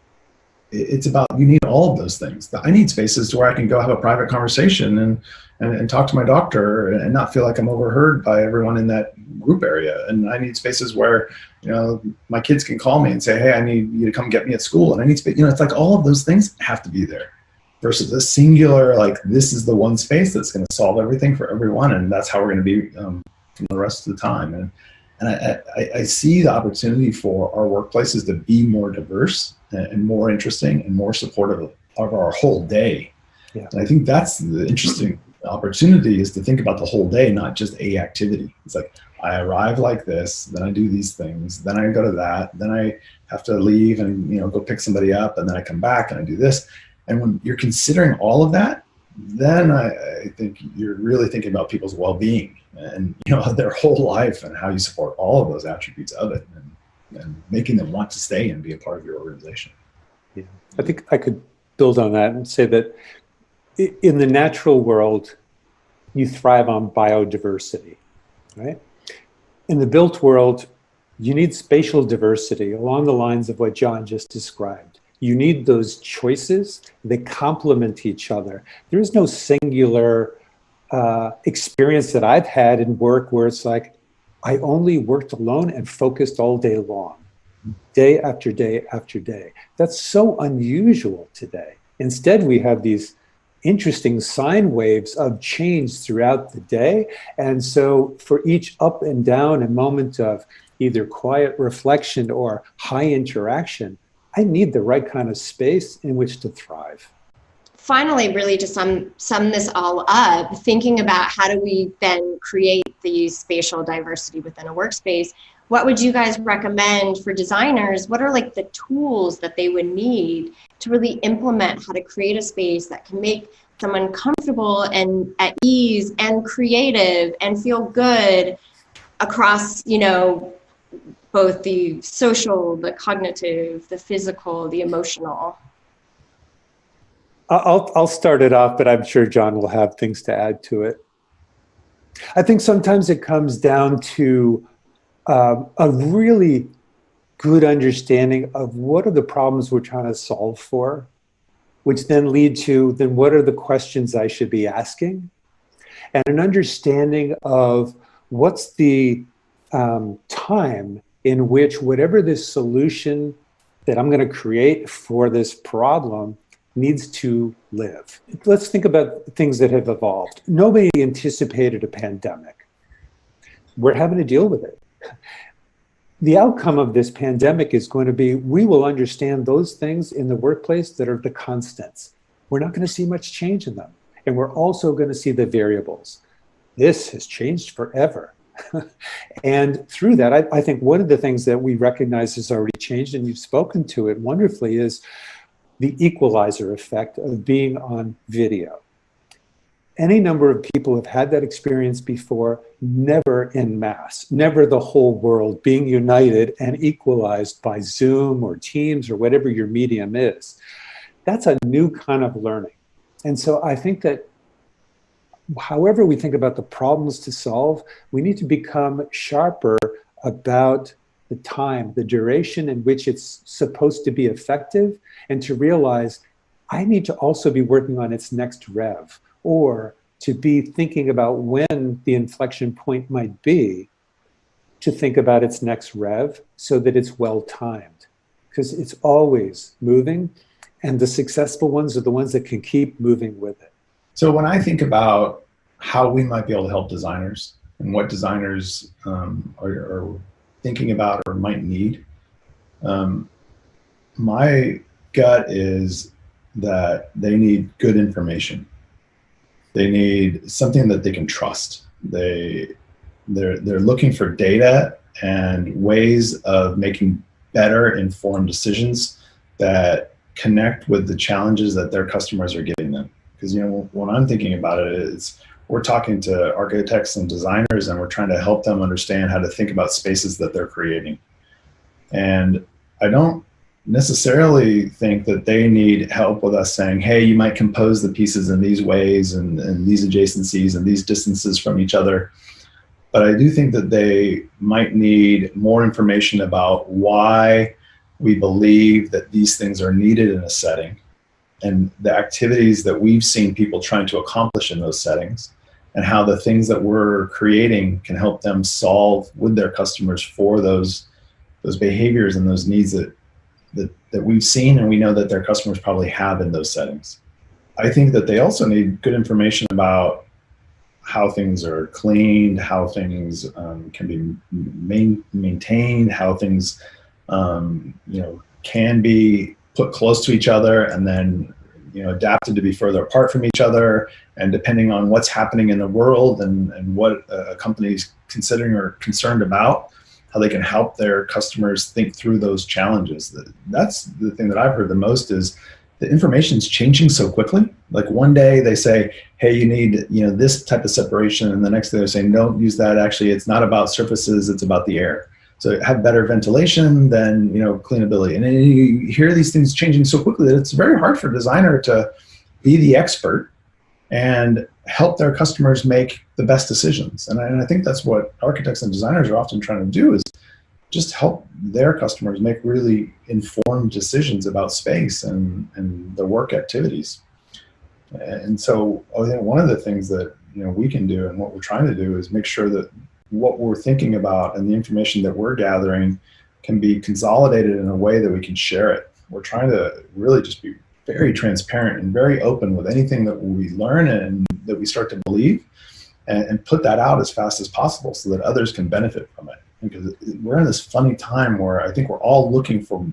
it's about, you need all of those things. I need spaces to where I can go have a private conversation and talk to my doctor and not feel like I'm overheard by everyone in that group area. And I need spaces where, you know, my kids can call me and say, hey, I need you to come get me at school. And I need space, you know, it's like all of those things have to be there. Versus a singular, like this is the one space that's going to solve everything for everyone, and that's how we're going to be for the rest of the time. And I see the opportunity for our workplaces to be more diverse and more interesting and more supportive of our whole day. Yeah. And I think that's the interesting opportunity is to think about the whole day, not just a activity. It's like, I arrive like this, then I do these things, then I go to that, then I have to leave and go pick somebody up, and then I come back and I do this. And when you're considering all of that, then I think you're really thinking about people's well-being and their whole life and how you support all of those attributes of it, and making them want to stay and be a part of your organization. Yeah. I think I could build on that and say that in the natural world, you thrive on biodiversity, right? In the built world, you need spatial diversity along the lines of what John just described. You need those choices. They complement each other. There is no singular experience that I've had in work where it's like, I only worked alone and focused all day long, day after day after day. That's so unusual today. Instead, we have these interesting sine waves of change throughout the day. And so for each up and down and moment of either quiet reflection or high interaction, I need the right kind of space in which to thrive. Finally, really to sum this all up, thinking about how do we then create the spatial diversity within a workspace, what would you guys recommend for designers? What are like the tools that they would need to really implement how to create a space that can make someone comfortable and at ease and creative and feel good across, both the social, the cognitive, the physical, the emotional? I'll start it off, but I'm sure John will have things to add to it. I think sometimes it comes down to a really good understanding of what are the problems we're trying to solve for, which then lead to then what are the questions I should be asking, and an understanding of what's the time in which whatever this solution that I'm going to create for this problem needs to live. Let's think about things that have evolved. Nobody anticipated a pandemic. We're having to deal with it. The outcome of this pandemic is going to be, we will understand those things in the workplace that are the constants. We're not going to see much change in them. And we're also going to see the variables. This has changed forever. And through that, I think one of the things that we recognize has already changed, and you've spoken to it wonderfully, is the equalizer effect of being on video. Any number of people have had that experience before, never en masse, never the whole world being united and equalized by Zoom or Teams or whatever your medium is. That's a new kind of learning. And so I think that however we think about the problems to solve, we need to become sharper about the time, the duration in which it's supposed to be effective, and to realize I need to also be working on its next rev, or to be thinking about when the inflection point might be to think about its next rev so that it's well timed, because it's always moving, and the successful ones are the ones that can keep moving with it. So when I think about how we might be able to help designers and what designers are thinking about or might need, my gut is that they need good information. They need something that they can trust. They're looking for data and ways of making better informed decisions that connect with the challenges that their customers are giving them. Because when I'm thinking about it, it's we're talking to architects and designers, and we're trying to help them understand how to think about spaces that they're creating. And I don't necessarily think that they need help with us saying, hey, you might compose the pieces in these ways and these adjacencies and these distances from each other. But I do think that they might need more information about why we believe that these things are needed in a setting, and the activities that we've seen people trying to accomplish in those settings, and how the things that we're creating can help them solve with their customers for those behaviors and those needs that we've seen and we know that their customers probably have in those settings. I think that they also need good information about how things are cleaned, how things can be maintained, how things can be put close to each other, and then adapted to be further apart from each other, and depending on what's happening in the world and what a company's considering or concerned about, how they can help their customers think through those challenges. That's the thing that I've heard the most, is the information's changing so quickly. Like one day they say, hey, you need this type of separation, and the next day they're saying, don't use that. Actually, it's not about surfaces, it's about the air. So have better ventilation than cleanability. And then you hear these things changing so quickly that it's very hard for a designer to be the expert and help their customers make the best decisions. And I think that's what architects and designers are often trying to do, is just help their customers make really informed decisions about space and their work activities. And so I think one of the things that we can do, and what we're trying to do, is make sure that what we're thinking about and the information that we're gathering can be consolidated in a way that we can share it. We're trying to really just be very transparent and very open with anything that we learn and that we start to believe, and put that out as fast as possible so that others can benefit from it. Because we're in this funny time where I think we're all looking for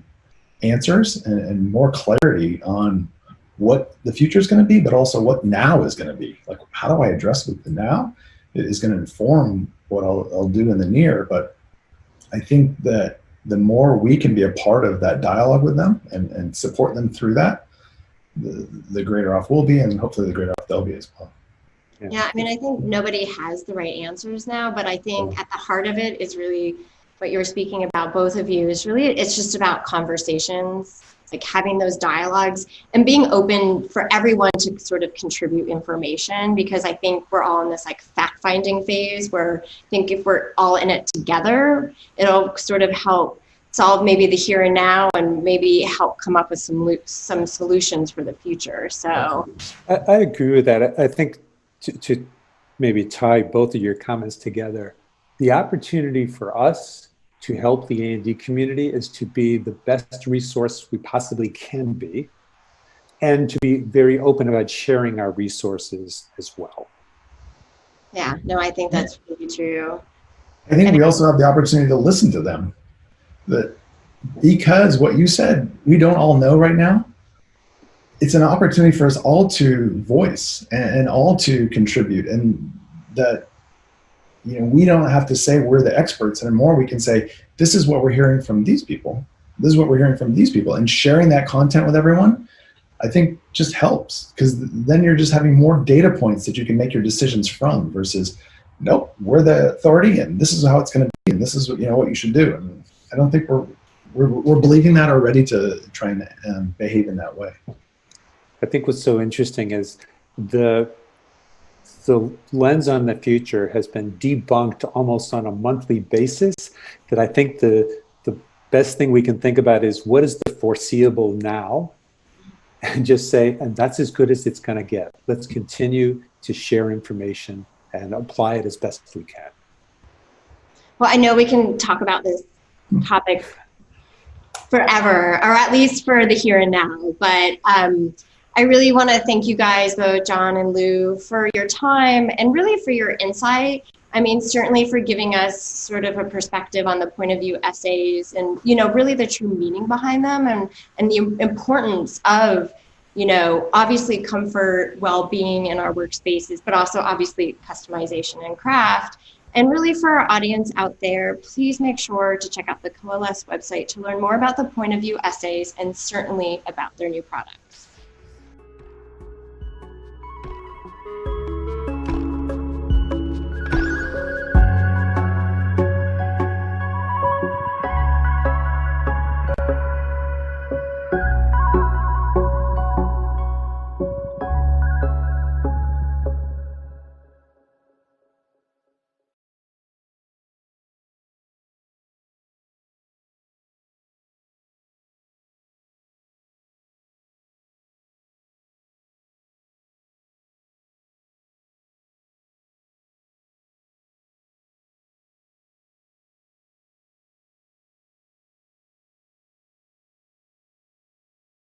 answers and more clarity on what the future is going to be, but also what now is going to be. Like, how do I address with the now? It is going to inform what I'll do in the near. But I think that the more we can be a part of that dialogue with them and support them through that, the greater off we'll be, and hopefully the greater off they'll be as well. Yeah, I mean, I think nobody has the right answers now, but I think at the heart of it is really what you're speaking about, both of you, is really, it's just about conversations, like having those dialogues and being open for everyone to sort of contribute information, because I think we're all in this like fact-finding phase where I think if we're all in it together, it'll sort of help solve maybe the here and now, and maybe help come up with some solutions for the future. So I agree with that. I think to maybe tie both of your comments together, the opportunity for us to help the A&D community is to be the best resource we possibly can be, and to be very open about sharing our resources as well. yeah, no, I think that's really true. I think we also have the opportunity to listen to them. That because what you said, we don't all know right now, it's an opportunity for us all to voice and all to contribute, and that we don't have to say we're the experts anymore. We can say, this is what we're hearing from these people. This is what we're hearing from these people. And sharing that content with everyone, I think, just helps, because then you're just having more data points that you can make your decisions from, versus, nope, we're the authority and this is how it's going to be, and this is what you should do. And I don't think we're believing that or ready to try and behave in that way. I think what's so interesting is the lens on the future has been debunked almost on a monthly basis, that I think the best thing we can think about is, what is the foreseeable now? And just say, and that's as good as it's going to get. Let's continue to share information and apply it as best as we can. Well, I know we can talk about this topic forever, or at least for the here and now, but I really want to thank you guys, both John and Lou, for your time and really for your insight. I mean, certainly for giving us sort of a perspective on the point of view essays, and, really the true meaning behind them, and the importance of, obviously comfort, well-being in our workspaces, but also obviously customization and craft. And really, for our audience out there, please make sure to check out the Coalesce website to learn more about the point of view essays, and certainly about their new product.